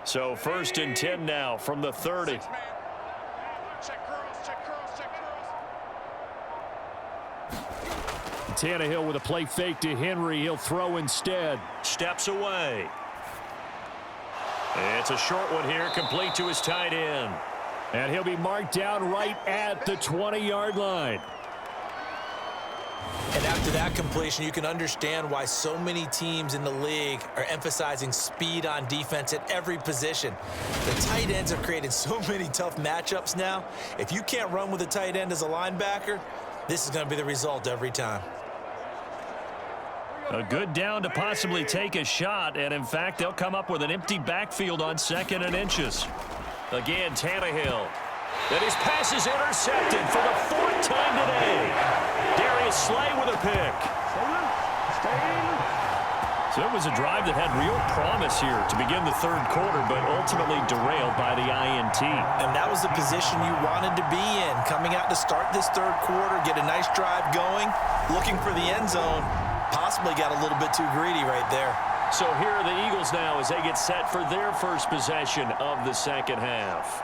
So 1st and 10 now from the 30. Check curls, check curls, check curls. Tannehill with a play fake to Henry. He'll throw instead. Steps away. It's a short one here, complete to his tight end. And he'll be marked down right at the 20-yard line. And after that completion, you can understand why so many teams in the league are emphasizing speed on defense at every position. The tight ends have created so many tough matchups now. If you can't run with a tight end as a linebacker, this is going to be the result every time. A good down to possibly take a shot, and in fact, they'll come up with an empty backfield on 2nd and inches. Again, Tannehill. Then his pass is intercepted for the 4th time today. Darius Slay with a pick. So it was a drive that had real promise here to begin the 3rd quarter, but ultimately derailed by the INT. And that was the position you wanted to be in. Coming out to start this 3rd quarter, get a nice drive going, looking for the end zone. Possibly got a little bit too greedy right there. So here are the Eagles now as they get set for their first possession of the 2nd half.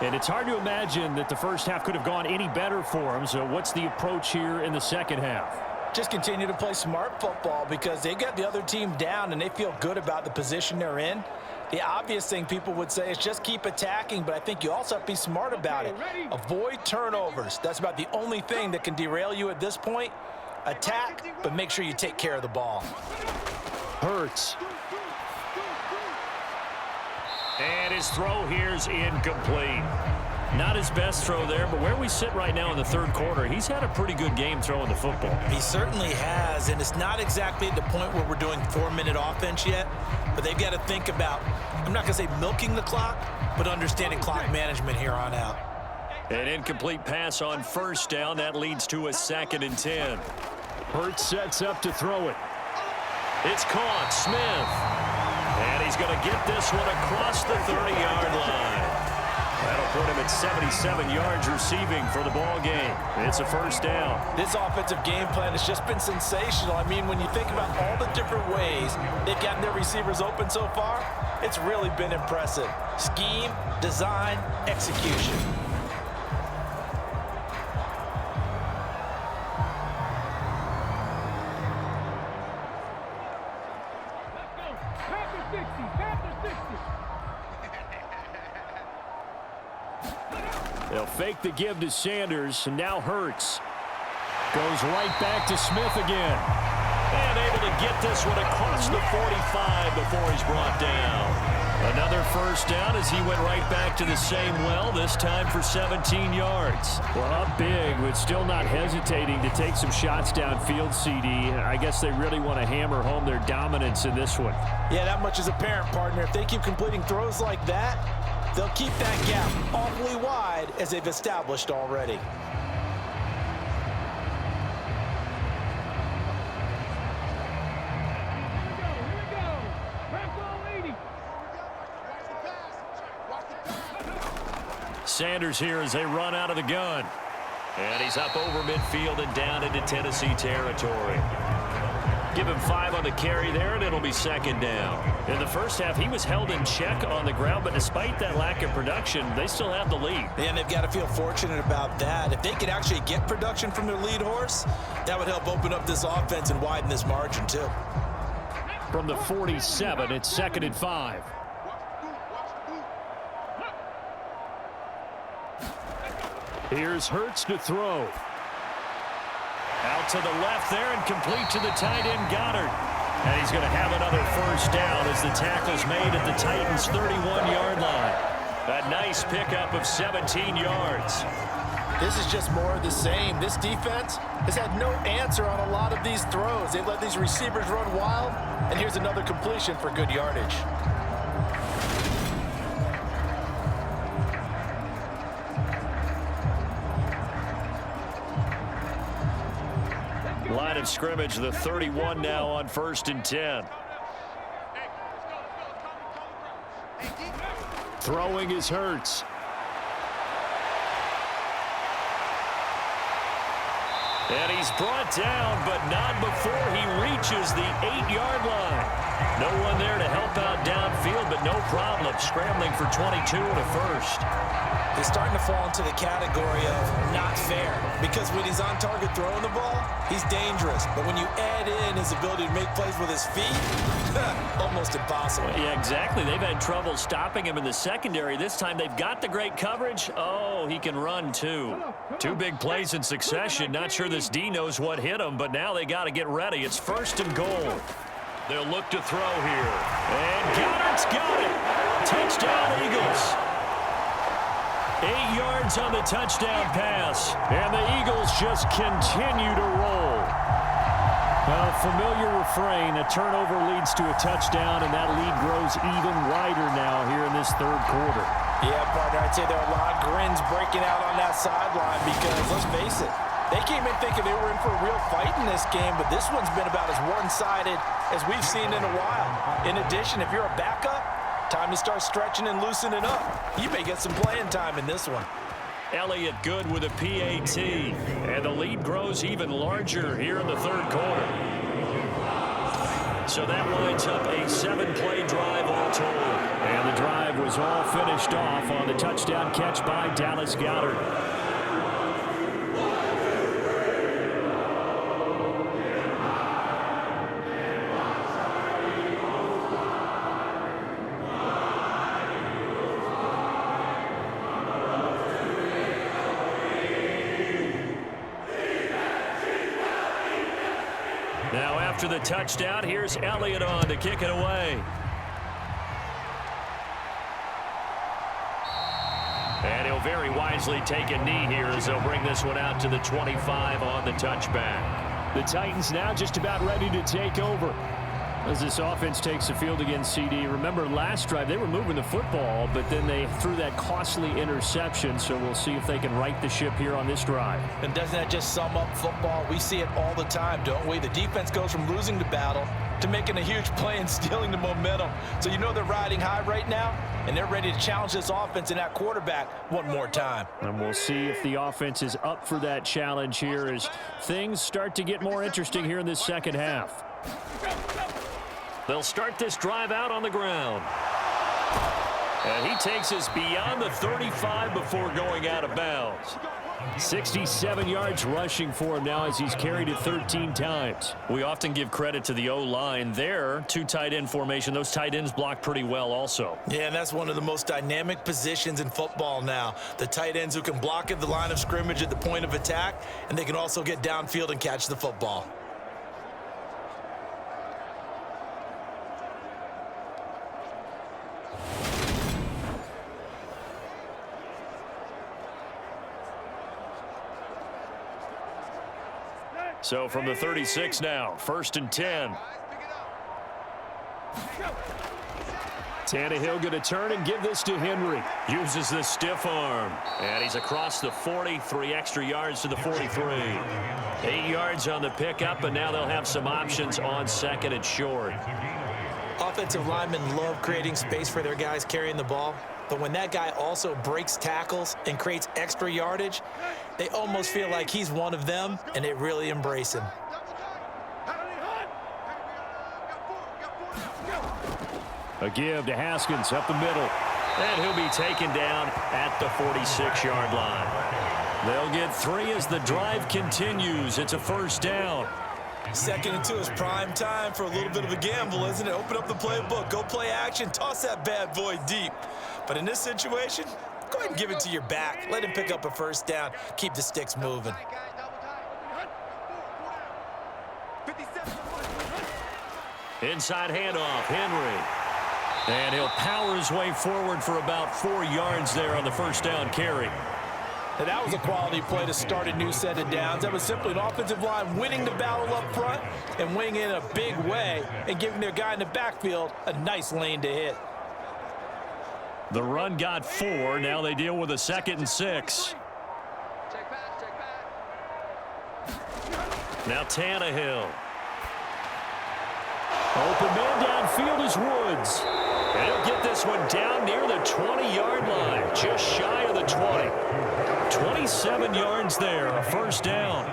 And it's hard to imagine that the first half could have gone any better for them. So what's the approach here in the 2nd half? Just continue to play smart football because they got the other team down and they feel good about the position they're in. The obvious thing people would say is just keep attacking, but I think you also have to be smart about it. Avoid turnovers. That's about the only thing that can derail you at this point. Attack, but make sure you take care of the ball. Hurts. And his throw here's incomplete. Not his best throw there, but where we sit right now in the 3rd quarter, he's had a pretty good game throwing the football. He certainly has, and it's not exactly at the point where we're doing 4-minute offense yet, but they've got to think about, I'm not going to say milking the clock, but understanding clock management here on out. An incomplete pass on 1st down. That leads to a 2nd and 10. Hurts sets up to throw it. It's caught. Smith. And he's going to get this one across the 30-yard line. That'll put him at 77 yards receiving for the ball game. It's a 1st down. This offensive game plan has just been sensational. I mean, when you think about all the different ways they've gotten their receivers open so far, it's really been impressive. Scheme, design, execution. They'll fake the give to Sanders, and now Hurts. Goes right back to Smith again. And able to get this one across the 45 before he's brought down. Another 1st down as he went right back to the same well, this time for 17 yards. Well, up big, but still not hesitating to take some shots downfield, CD. I guess they really want to hammer home their dominance in this one. Yeah, that much is apparent, partner. If they keep completing throws like that, they'll keep that gap awfully wide as they've established already. Sanders here as they run out of the gun. And he's up over midfield and down into Tennessee territory. Give him 5 on the carry there, and it'll be 2nd down. In the 1st half, he was held in check on the ground, but despite that lack of production, they still have the lead. And they've got to feel fortunate about that. If they could actually get production from their lead horse, that would help open up this offense and widen this margin, too. From the 47, it's 2nd and 5. Here's Hurts to throw. Out to the left there and complete to the tight end Goddard. And he's going to have another 1st down as the tackle's made at the Titans' 31-yard line. A nice pickup of 17 yards. This is just more of the same. This defense has had no answer on a lot of these throws. They've let these receivers run wild, and here's another completion for good yardage. Line of scrimmage, the 31 now on 1st and 10. Throwing is Hurts. And he's brought down, but not before he reaches the 8-yard line. No one there to help out downfield, but no problem, scrambling for 22 and a first. He's starting to fall into the category of not fair, because when he's on target throwing the ball, he's dangerous. But when you add in his ability to make plays with his feet, almost impossible. Yeah, exactly. They've had trouble stopping him in the secondary. This time they've got the great coverage. Oh, he can run too. Two big plays in succession. Not sure this D knows what hit him, but now they got to get ready. It's 1st and goal. They'll look to throw here. And Goddard's got it. Touchdown, Eagles. 8 yards on the touchdown pass. And the Eagles just continue to roll. A familiar refrain, a turnover leads to a touchdown, and that lead grows even wider now here in this 3rd quarter. Yeah, partner, I'd say there are a lot of grins breaking out on that sideline because, let's face it, they came in thinking they were in for a real fight in this game, but this one's been about as one-sided as we've seen in a while. In addition, if you're a backup, time to start stretching and loosening up. You may get some playing time in this one. Elliott good with a PAT, and the lead grows even larger here in the 3rd quarter. So that lines up a 7-play drive all told. And the drive was all finished off on the touchdown catch by Dallas Goedert. Now after the touchdown, here's Elliott on to kick it away. And he'll very wisely take a knee here as they'll bring this one out to the 25 on the touchback. The Titans now just about ready to take over as this offense takes the field against CD. Remember last drive they were moving the football, but then they threw that costly interception, so we'll see if they can right the ship here on this drive. And doesn't that just sum up football? We see it all the time, don't we? The defense goes from losing the battle to making a huge play and stealing the momentum. So you know they're riding high right now, and they're ready to challenge this offense and that quarterback one more time. And we'll see if the offense is up for that challenge here as things start to get more interesting here in this 2nd half. They'll start this drive out on the ground. And he takes us beyond the 35 before going out of bounds. 67 yards rushing for him now as he's carried it 13 times. We often give credit to the O-line there. 2 tight end formation. Those tight ends block pretty well also. Yeah, and that's one of the most dynamic positions in football now. The tight ends who can block at the line of scrimmage at the point of attack, and they can also get downfield and catch the football. So from the 36 now, 1st and 10. Tannehill going to turn and give this to Henry. Uses the stiff arm. And he's across the 40, 3 extra yards to the 43. 8 yards on the pickup, and now they'll have some options on 2nd and short. Offensive linemen love creating space for their guys carrying the ball. But when that guy also breaks tackles and creates extra yardage, they almost feel like he's one of them, and they really embrace him. A give to Haskins up the middle. And he'll be taken down at the 46-yard line. They'll get 3 as the drive continues. It's a 1st down. 2nd and 2 is prime time for a little bit of a gamble, isn't it? Open up the playbook, go play action, toss that bad boy deep. But in this situation, go ahead and give it to your back. Let him pick up a 1st down. Keep the sticks moving. Inside handoff, Henry. And he'll power his way forward for about 4 yards there on the 1st down carry. And that was a quality play to start a new set of downs. That was simply an offensive line winning the battle up front and winning in a big way and giving their guy in the backfield a nice lane to hit. The run got 4. Now they deal with a 2nd and 6. Now Tannehill. Open man downfield is Woods. And he'll get this one down near the 20-yard line, just shy of the 20. 27 yards there, a 1st down.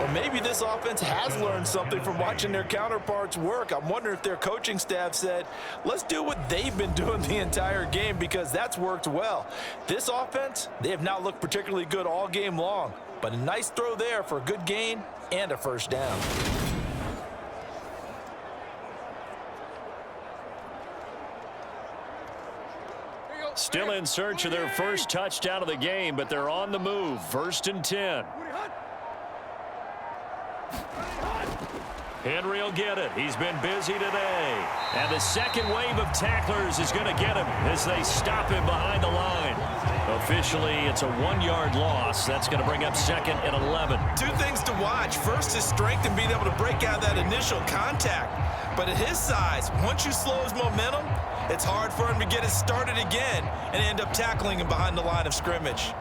Well, maybe this offense has learned something from watching their counterparts work. I'm wondering if their coaching staff said, let's do what they've been doing the entire game, because that's worked well. This offense, they have not looked particularly good all game long, but a nice throw there for a good gain and a first down. Still in search of their first touchdown of the game, but they're on the move. 1st and 10. Henry will get it. He's been busy today. And the second wave of tacklers is going to get him as they stop him behind the line. Officially, it's a 1-yard loss. That's going to bring up 2nd and 11. Two things to watch. First is strength and being able to break out that initial contact. But at his size, once you slow his momentum, it's hard for him to get it started again and end up tackling him behind the line of scrimmage.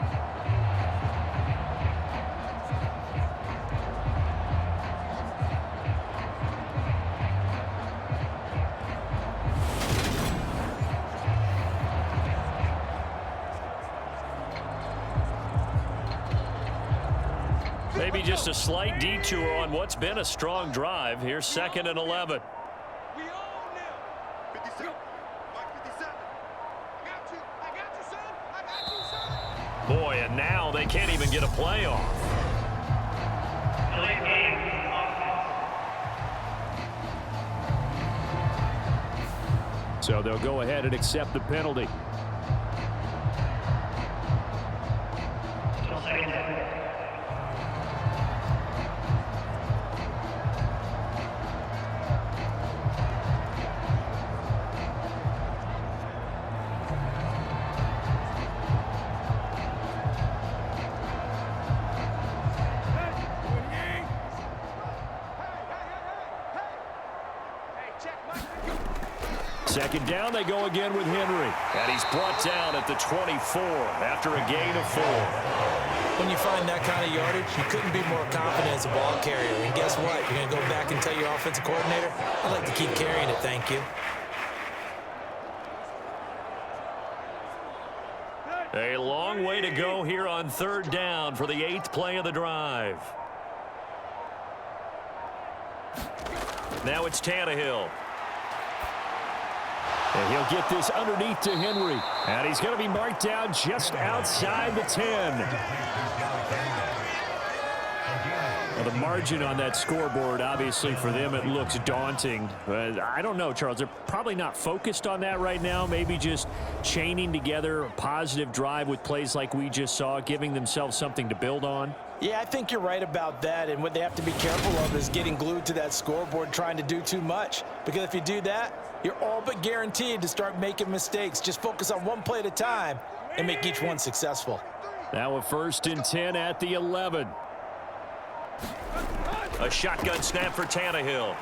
Maybe just a slight detour on what's been a strong drive. Here's 2nd and 11. We own them. 57. Mike 57. I got you, son. I got you, son. Boy, and now they can't even get a play off. So they'll go ahead and accept the penalty. Second down, they go again with Henry. And he's brought down at the 24 after a gain of 4. When you find that kind of yardage, you couldn't be more confident as a ball carrier. And guess what? You're going to go back and tell your offensive coordinator, I'd like to keep carrying it, thank you. A long way to go here on 3rd down for the 8th play of the drive. Now it's Tannehill. And he'll get this underneath to Henry. And he's going to be marked down just outside the 10. Well, the margin on that scoreboard, obviously, for them, it looks daunting. But I don't know, Charles. They're probably not focused on that right now. Maybe just chaining together a positive drive with plays like we just saw, giving themselves something to build on. Yeah, I think you're right about that, and what they have to be careful of is getting glued to that scoreboard trying to do too much. Because if you do that, you're all but guaranteed to start making mistakes. Just focus on one play at a time and make each one successful. Now a 1st and 10 at the 11. A shotgun snap for Tannehill.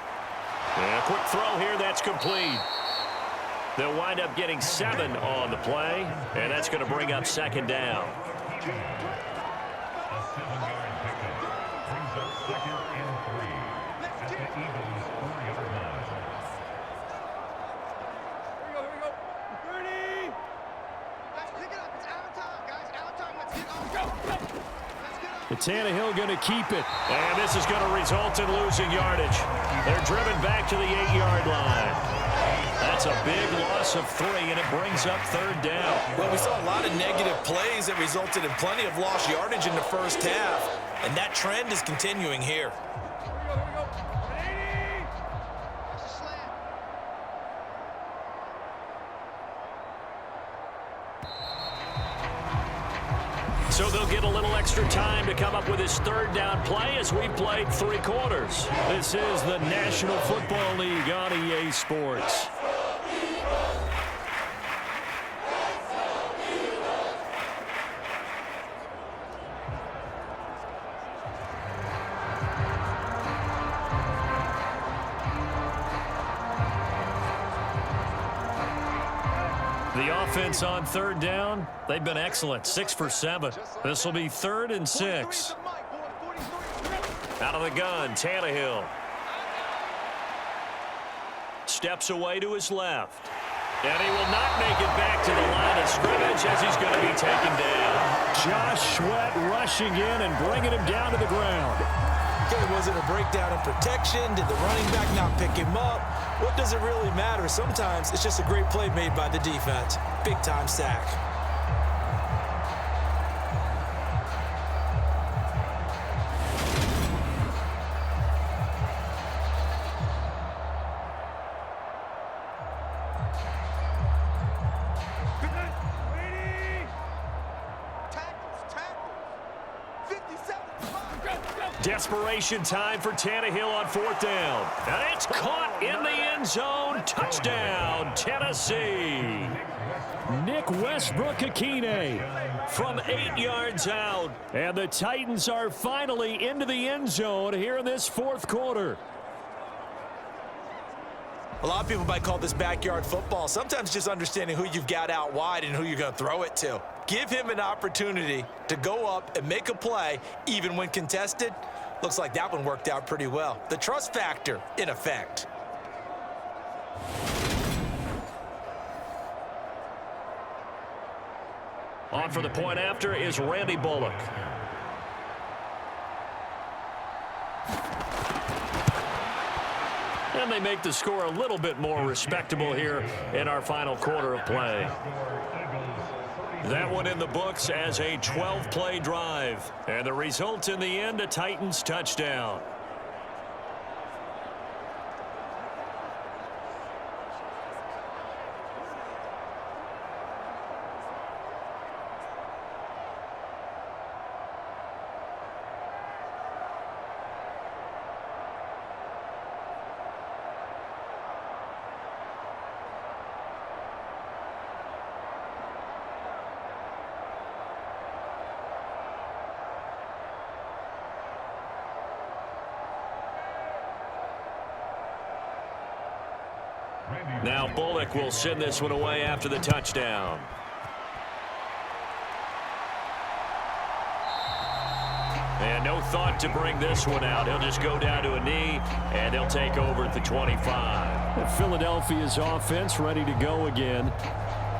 And a quick throw here, that's complete. They'll wind up getting 7 on the play, and that's going to bring up 2nd down. Tannehill going to keep it. And this is going to result in losing yardage. They're driven back to the 8-yard line. That's a big loss of 3, and it brings up 3rd down. Well, we saw a lot of negative plays that resulted in plenty of lost yardage in the first half, and that trend is continuing here. So they'll get a little extra time to come up with his 3rd down play as we've played 3 quarters. This is the National Football League on EA Sports. The offense on 3rd down, they've been excellent, 6 for 7. This will be 3rd and 6. Out of the gun, Tannehill. Steps away to his left. And he will not make it back to the line of scrimmage as he's going to be taken down. Josh Sweat rushing in and bringing him down to the ground. Okay, was it a breakdown in protection? Did the running back not pick him up? What does it really matter? Sometimes it's just a great play made by the defense. Big-time sack. Desperation time for Tannehill on 4th down. And it's caught in the end zone. Touchdown, Tennessee. Nick Westbrook-Akine from 8 yards out. And the Titans are finally into the end zone here in this 4th quarter. A lot of people might call this backyard football. Sometimes just understanding who you've got out wide and who you're going to throw it to. Give him an opportunity to go up and make a play, even when contested. Looks like that one worked out pretty well. The trust factor in effect. On for the point after is Randy Bullock. And they make the score a little bit more respectable here in our final quarter of play. That one in the books as a 12-play drive. And the result in the end, a Titans touchdown. Now Bullock will send this one away after the touchdown. And no thought to bring this one out. He'll just go down to a knee, and they'll take over at the 25. Philadelphia's offense ready to go again.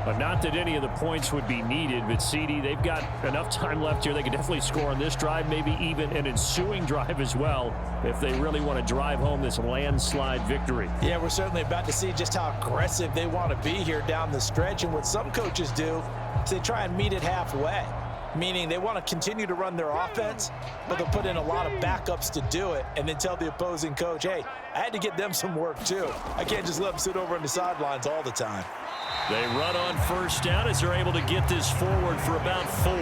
But not that any of the points would be needed, but CD, they've got enough time left here. They can definitely score on this drive, maybe even an ensuing drive as well, if they really want to drive home this landslide victory. Yeah, we're certainly about to see just how aggressive they want to be here down the stretch. And what some coaches do is they try and meet it halfway, meaning they want to continue to run their offense, but they'll put in a lot of backups to do it and then tell the opposing coach, hey, I had to get them some work too. I can't just let them sit over on the sidelines all the time. They run on first down as they're able to get this forward for about 4.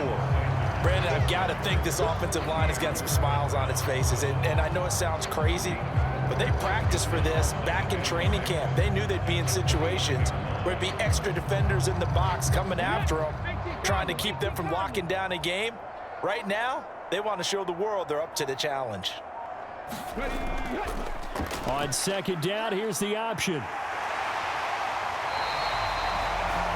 Brandon, I've got to think this offensive line has got some smiles on its faces. And I know it sounds crazy, but they practiced for this back in training camp. They knew they'd be in situations where it'd be extra defenders in the box coming after them, trying to keep them from locking down a game. Right now, they want to show the world they're up to the challenge. On second down, here's the option.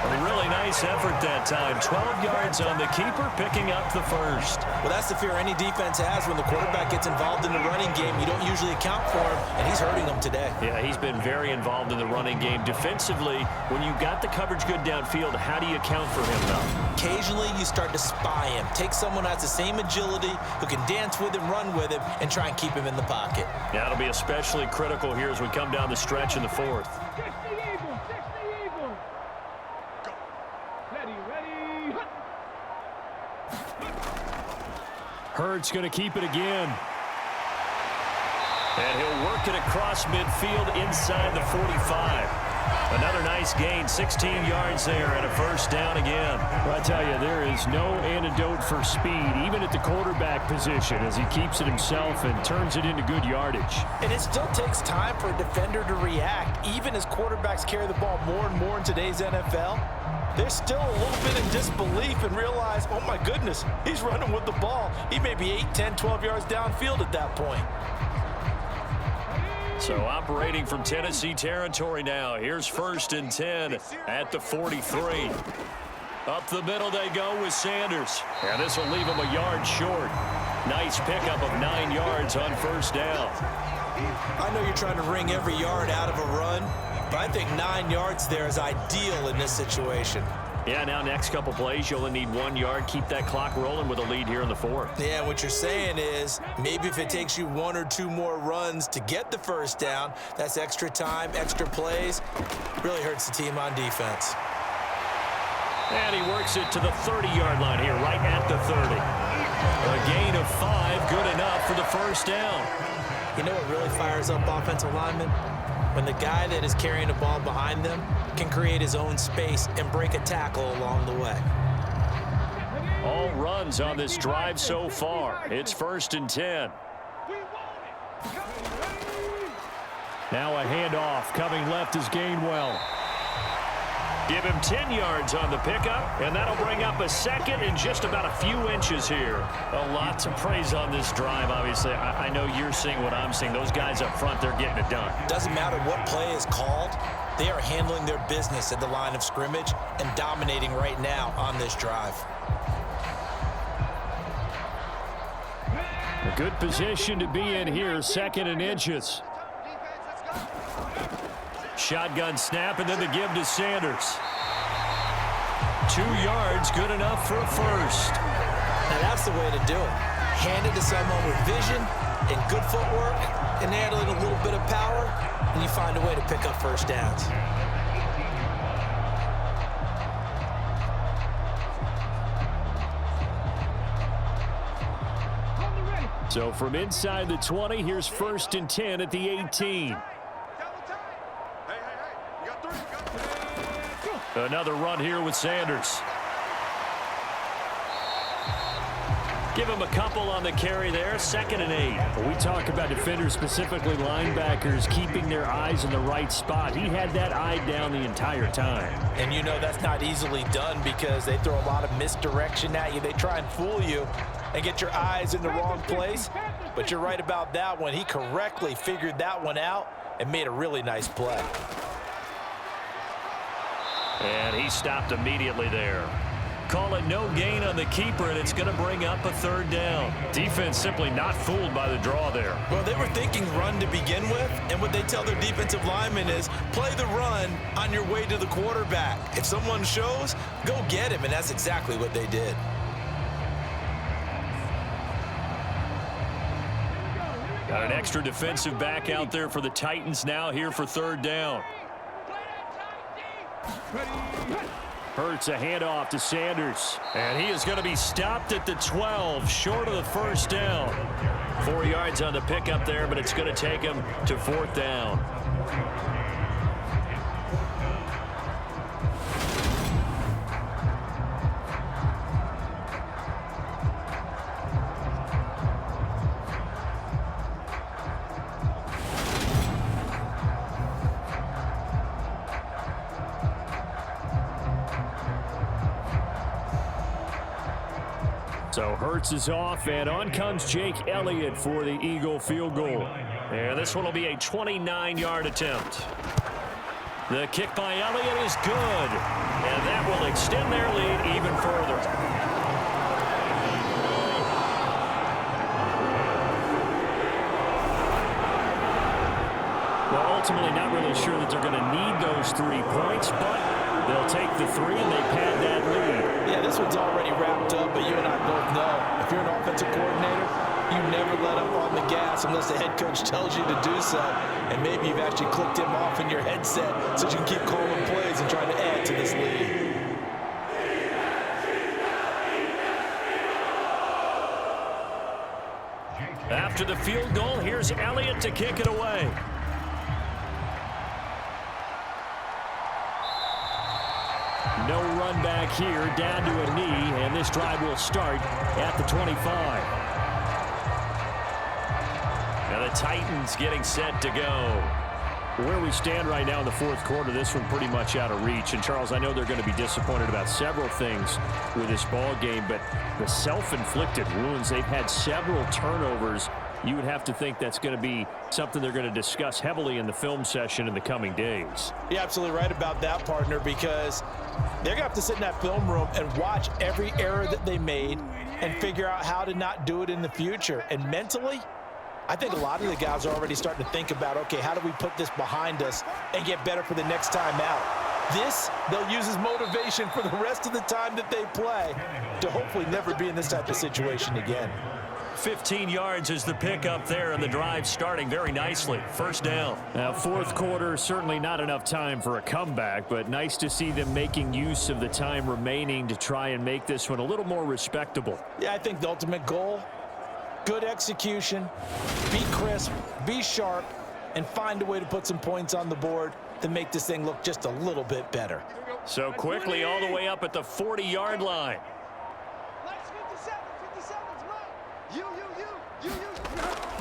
A really nice effort that time. 12 yards on the keeper, picking up the first. Well, that's the fear any defense has when the quarterback gets involved in the running game. You don't usually account for him, and he's hurting them today. Yeah, he's been very involved in the running game. Defensively, when you got the coverage good downfield, how do you account for him, though? Occasionally, you start to spy him. Take someone who has the same agility, who can dance with him, run with him, and try and keep him in the pocket. Yeah, it'll be especially critical here as we come down the stretch in the 4th. Hurts going to keep it again. And he'll work it across midfield inside the 45. Another nice gain, 16 yards there and a first down again. Well, I tell you, there is no antidote for speed, even at the quarterback position, as he keeps it himself and turns it into good yardage. And it still takes time for a defender to react, even as quarterbacks carry the ball more and more in today's NFL. They're still a little bit in disbelief and realize, oh my goodness, he's running with the ball. He may be 8, 10, 12 yards downfield at that point. So operating from Tennessee territory now. Here's 1st and 10 at the 43. Up the middle they go with Sanders. And this will leave him a yard short. Nice pickup of 9 yards on first down. I know you're trying to wring every yard out of a run, but I think 9 yards there is ideal in this situation. Yeah, now next couple plays, you only need 1 yard. Keep that clock rolling with a lead here in the fourth. Yeah, what you're saying is maybe if it takes you 1 or 2 more runs to get the first down, that's extra time, extra plays, really hurts the team on defense. And he works it to the 30-yard line here, right at the 30. A gain of 5, good enough for the first down. You know what really fires up offensive linemen? When the guy that is carrying the ball behind them can create his own space and break a tackle along the way. All runs on this drive so far. It's 1st and 10. Now a handoff. Coming left is Gainwell. Give him 10 yards on the pickup, and that'll bring up a second in just about a few inches here. A lot to praise on this drive, obviously. I know you're seeing what I'm seeing. Those guys up front, they're getting it done. Doesn't matter what play is called. They are handling their business at the line of scrimmage and dominating right now on this drive. A good position to be in here, 2nd and inches. Shotgun snap, and then the give to Sanders. 2 yards, good enough for a first. Now that's the way to do it. Hand it to someone with vision and good footwork, and add in a little bit of power, and you find a way to pick up first downs. So from inside the 20, here's 1st and 10 at the 18. Another run here with Sanders. Give him a couple on the carry there. 2nd and 8. We talk about defenders, specifically linebackers, keeping their eyes in the right spot. He had that eye down the entire time. And you know that's not easily done because they throw a lot of misdirection at you. They try and fool you and get your eyes in the wrong place. But you're right about that one. He correctly figured that one out and made a really nice play. And he stopped immediately there. Call it no gain on the keeper, and it's going to bring up a 3rd down. Defense simply not fooled by the draw there. Well, they were thinking run to begin with, and what they tell their defensive linemen is play the run on your way to the quarterback. If someone shows, go get him, and that's exactly what they did. Got an extra defensive back out there for the Titans now here for 3rd down. Hurts a handoff to Sanders. And he is going to be stopped at the 12, short of the first down. 4 yards on the pickup there, but it's going to take him to 4th down. So Hurts is off, and on comes Jake Elliott for the Eagle field goal. And this one will be a 29-yard attempt. The kick by Elliott is good, and that will extend their lead even further. Well, ultimately not really sure that they're going to need those 3 points, but they'll take the 3 and they pad that lead. Yeah, this one's already wrapped up, but you and I both know if you're an offensive coordinator, you never let up on the gas unless the head coach tells you to do so. And maybe you've actually clicked him off in your headset so you can keep calling plays and trying to add to this lead. After the field goal, here's Elliott to kick it away. No run back here, down to a knee, and this drive will start at the 25. Now the Titans getting set to go. Where we stand right now in the 4th quarter, this one pretty much out of reach. And, Charles, I know they're going to be disappointed about several things with this ball game, but the self-inflicted wounds, they've had several turnovers. You would have to think that's going to be something they're going to discuss heavily in the film session in the coming days. You're absolutely right about that, partner, because they're going to have to sit in that film room and watch every error that they made and figure out how to not do it in the future. And mentally, I think a lot of the guys are already starting to think about, okay, how do we put this behind us and get better for the next time out? This, they'll use as motivation for the rest of the time that they play to hopefully never be in this type of situation again. 15 yards is the pickup there, and the drive starting very nicely. First down. Now, fourth quarter, certainly not enough time for a comeback, but nice to see them making use of the time remaining to try and make this one a little more respectable. Yeah, I think the ultimate goal, good execution, be crisp, be sharp, and find a way to put some points on the board to make this thing look just a little bit better. So quickly all the way up at the 40-yard line.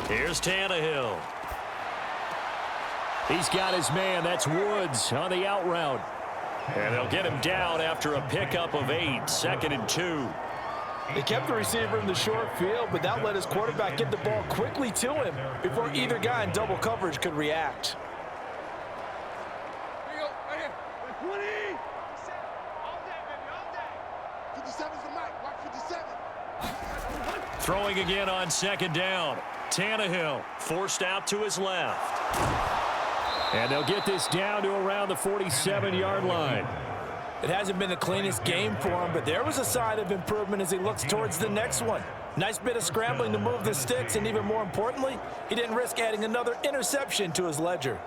Here's Tannehill. He's got his man. That's Woods on the out route. And they'll get him down after a pickup of 8. 2nd and 2. They kept the receiver in the short field, but that let his quarterback get the ball quickly to him before either guy in double coverage could react. Here you go, right here. 20. All day, baby, all day. 57's the mic. Watch 57. Throwing again on 2nd down. Tannehill forced out to his left. And they'll get this down to around the 47-yard line. It hasn't been the cleanest game for him, but there was a sign of improvement as he looks towards the next one. Nice bit of scrambling to move the sticks, and even more importantly, he didn't risk adding another interception to his ledger.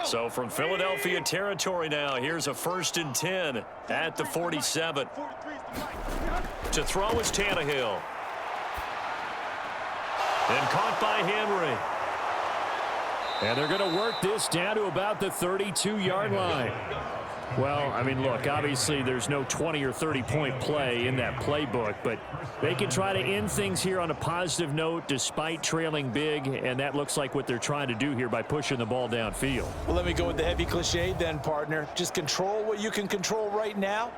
So from Philadelphia territory now, here's a 1st and 10 at the 47. To throw is Tannehill. And caught by Henry. And they're going to work this down to about the 32-yard line. Well, I mean, look, obviously there's no 20 or 30-point play in that playbook, but they can try to end things here on a positive note despite trailing big, and that looks like what they're trying to do here by pushing the ball downfield. Well, let me go with the heavy cliche then, partner. Just control what you can control right now,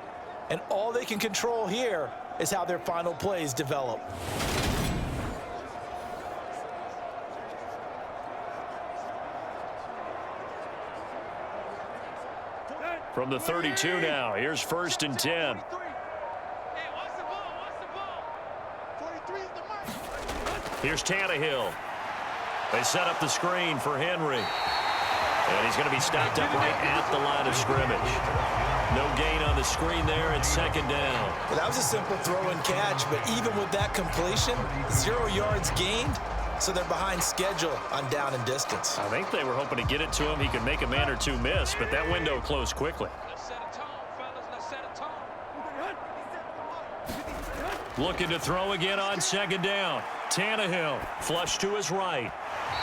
and all they can control here is how their final plays develop. From the 32 now, here's 1st and 10. Hey, watch the ball, watch the ball. 43 is the mic. Here's Tannehill. They set up the screen for Henry. And he's going to be stopped up right at the line of scrimmage. No gain on the screen there, and 2nd down. Well, that was a simple throw and catch, but even with that completion, 0 yards gained, so they're behind schedule on down and distance. I think they were hoping to get it to him. He could make a man or two miss, but that window closed quickly. Let's set a tone, fellas. Let's set a tone. Looking to throw again on 2nd down. Tannehill flush to his right.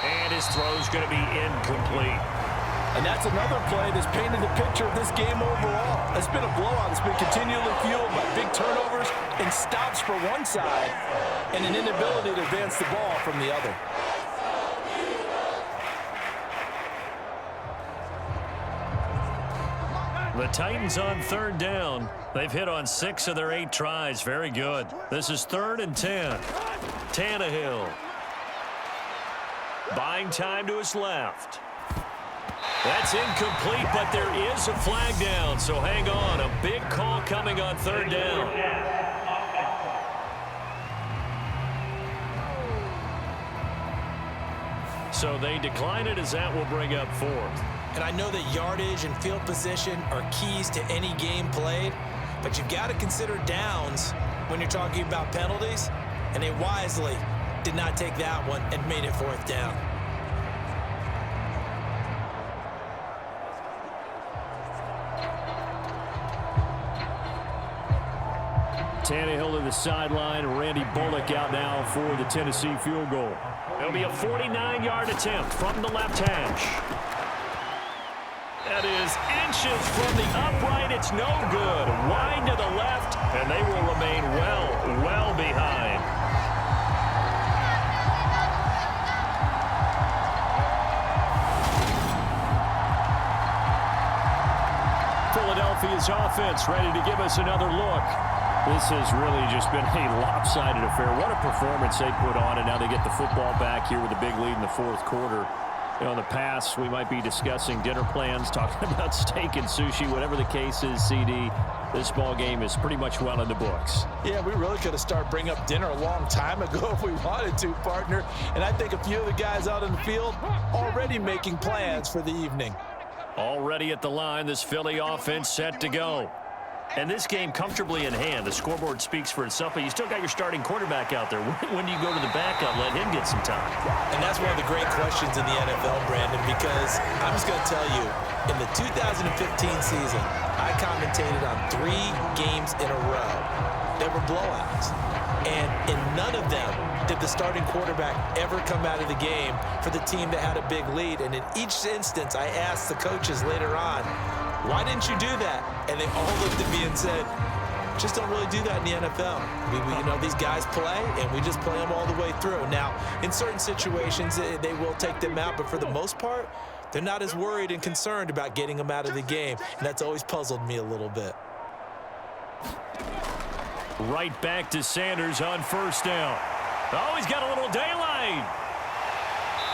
And his throw's going to be incomplete. And that's another play that's painted the picture of this game overall. It's been a blowout. It's been continually fueled by big turnovers and stops for one side and an inability to advance the ball from the other. The Titans on 3rd down. They've hit on 6 of their 8 tries. Very good. This is 3rd and 10. Tannehill. Buying time to his left. That's incomplete, but there is a flag down, so hang on. A big call coming on 3rd down. So they decline it as that will bring up 4th. And I know that yardage and field position are keys to any game played, but you've got to consider downs when you're talking about penalties, and they wisely did not take that one and made it 4th down. Tannehill to the sideline. Randy Bullock out now for the Tennessee field goal. It'll be a 49-yard attempt from the left hash. That is inches from the upright. It's no good. Wide to the left, and they will remain well behind. Philadelphia's offense ready to give us another look. This has really just been a lopsided affair. What a performance they put on, and now they get the football back here with a big lead in the 4th quarter. You know, in the past, we might be discussing dinner plans, talking about steak and sushi, whatever the case is, CD. This ball game is pretty much well in the books. Yeah, we really could have started bringing up dinner a long time ago if we wanted to, partner. And I think a few of the guys out in the field already making plans for the evening. Already at the line, this Philly offense set to go. And this game comfortably in hand. The scoreboard speaks for itself, but you still got your starting quarterback out there. When do you go to the backup, let him get some time? And that's one of the great questions in the NFL, Brandon, because I'm just going to tell you, in the 2015 season, I commentated on 3 games in a row that were blowouts. And in none of them did the starting quarterback ever come out of the game for the team that had a big lead. And in each instance, I asked the coaches later on, why didn't you do that? And they all looked at me and said, just don't really do that in the NFL. You know, these guys play, and we just play them all the way through. Now, in certain situations, they will take them out, but for the most part, they're not as worried and concerned about getting them out of the game, and that's always puzzled me a little bit. Right back to Sanders on first down. Oh, he's got a little daylight.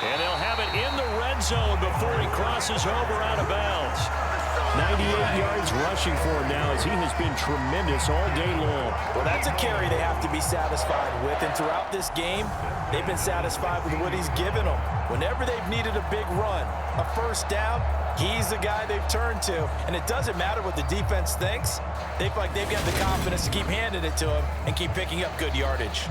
And they'll have it in the red zone before he crosses over out of bounds. 98 yards rushing for him now as he has been tremendous all day long. Well, that's a carry they have to be satisfied with, and throughout this game, they've been satisfied with what he's given them. Whenever they've needed a big run, a first down, he's the guy they've turned to. And it doesn't matter what the defense thinks. They feel like they've got the confidence to keep handing it to him and keep picking up good yardage.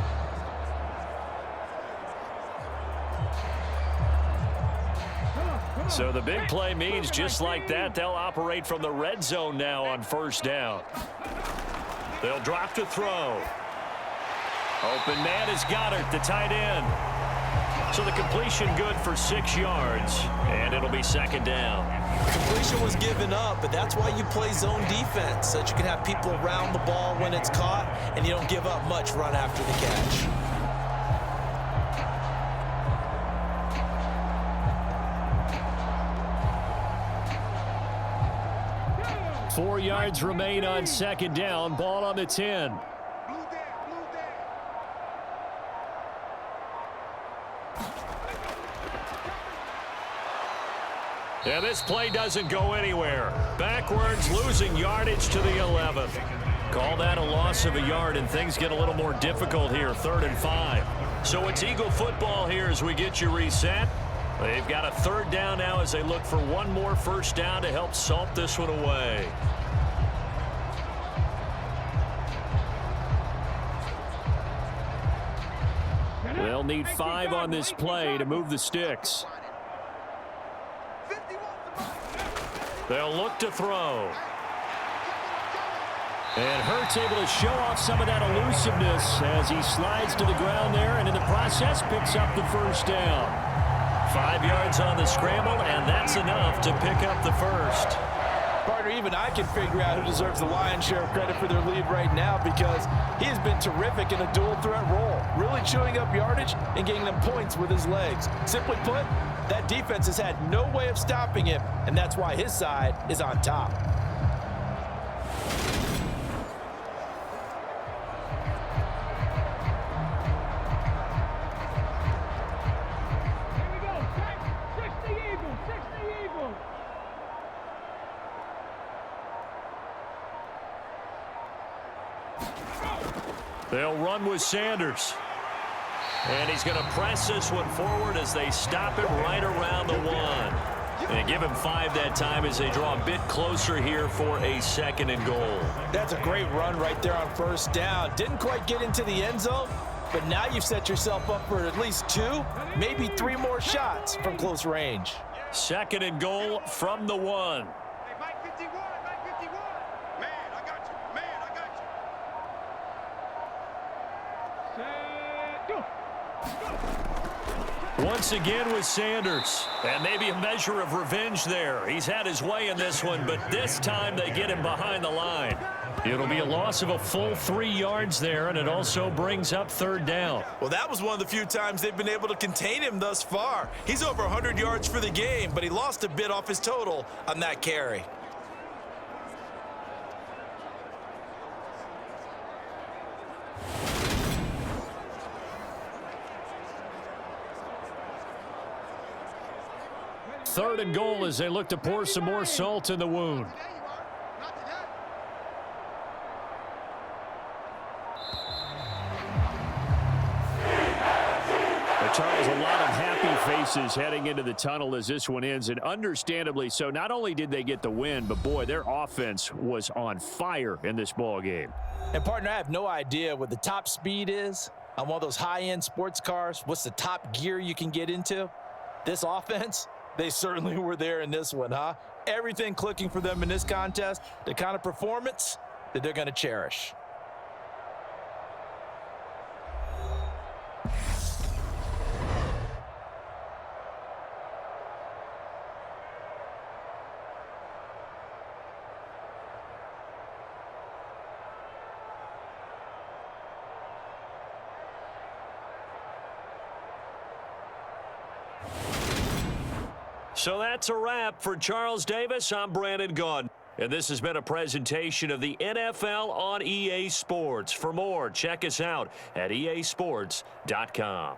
So the big play means just like that, they'll operate from the red zone now on first down. They'll drop to throw. Open man is Goddard, the tight end. So the completion good for 6 yards, and it'll be second down. Completion was given up, but that's why you play zone defense, so that you can have people around the ball when it's caught, and you don't give up much run after the catch. 4 yards remain on second down. Ball on the 10. Yeah, this play doesn't go anywhere. Backwards, losing yardage to the 11th. Call that a loss of a yard, and things get a little more difficult here, 3rd and 5. So it's Eagle football here as we get you reset. They've got a 3rd down now as they look for one more first down to help salt this one away. They'll need 5 on this play to move the sticks. They'll look to throw. And Hurts able to show off some of that elusiveness as he slides to the ground there, and in the process picks up the first down. 5 yards on the scramble, and that's enough to pick up the first. Partner, even I can figure out who deserves the lion's share of credit for their lead right now, because he has been terrific in a dual threat role, really chewing up yardage and getting them points with his legs. Simply put, that defense has had no way of stopping him, and that's why his side is on top. They'll run with Sanders. And he's going to press this one forward as they stop him right around the 1. And give him 5 that time as they draw a bit closer here for a 2nd and goal. That's a great run right there on first down. Didn't quite get into the end zone, but now you've set yourself up for at least 2, maybe 3 more shots from close range. 2nd and goal from the 1. Hey, Mike 51, Mike 51. Man, I got you. Man, I got you. Once again with Sanders. And maybe a measure of revenge there. He's had his way in this one, but this time they get him behind the line. It'll be a loss of a full 3 yards there, and it also brings up 3rd down. Well, that was one of the few times they've been able to contain him thus far. He's over 100 yards for the game, but he lost a bit off his total on that carry. 3rd and goal as they look to pour some more salt in the wound. Today you are, not today. Charles, a lot of happy faces heading into the tunnel as this one ends, and understandably so. Not only did they get the win, but boy, their offense was on fire in this ball game. And partner, I have no idea what the top speed is on one of those high-end sports cars. What's the top gear you can get into? This offense, they certainly were there in this one, huh? Everything clicking for them in this contest, the kind of performance that they're going to cherish. So that's a wrap for Charles Davis. I'm Brandon Gaudin. And this has been a presentation of the NFL on EA Sports. For more, check us out at easports.com.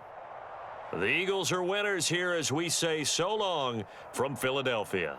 The Eagles are winners here as we say so long from Philadelphia.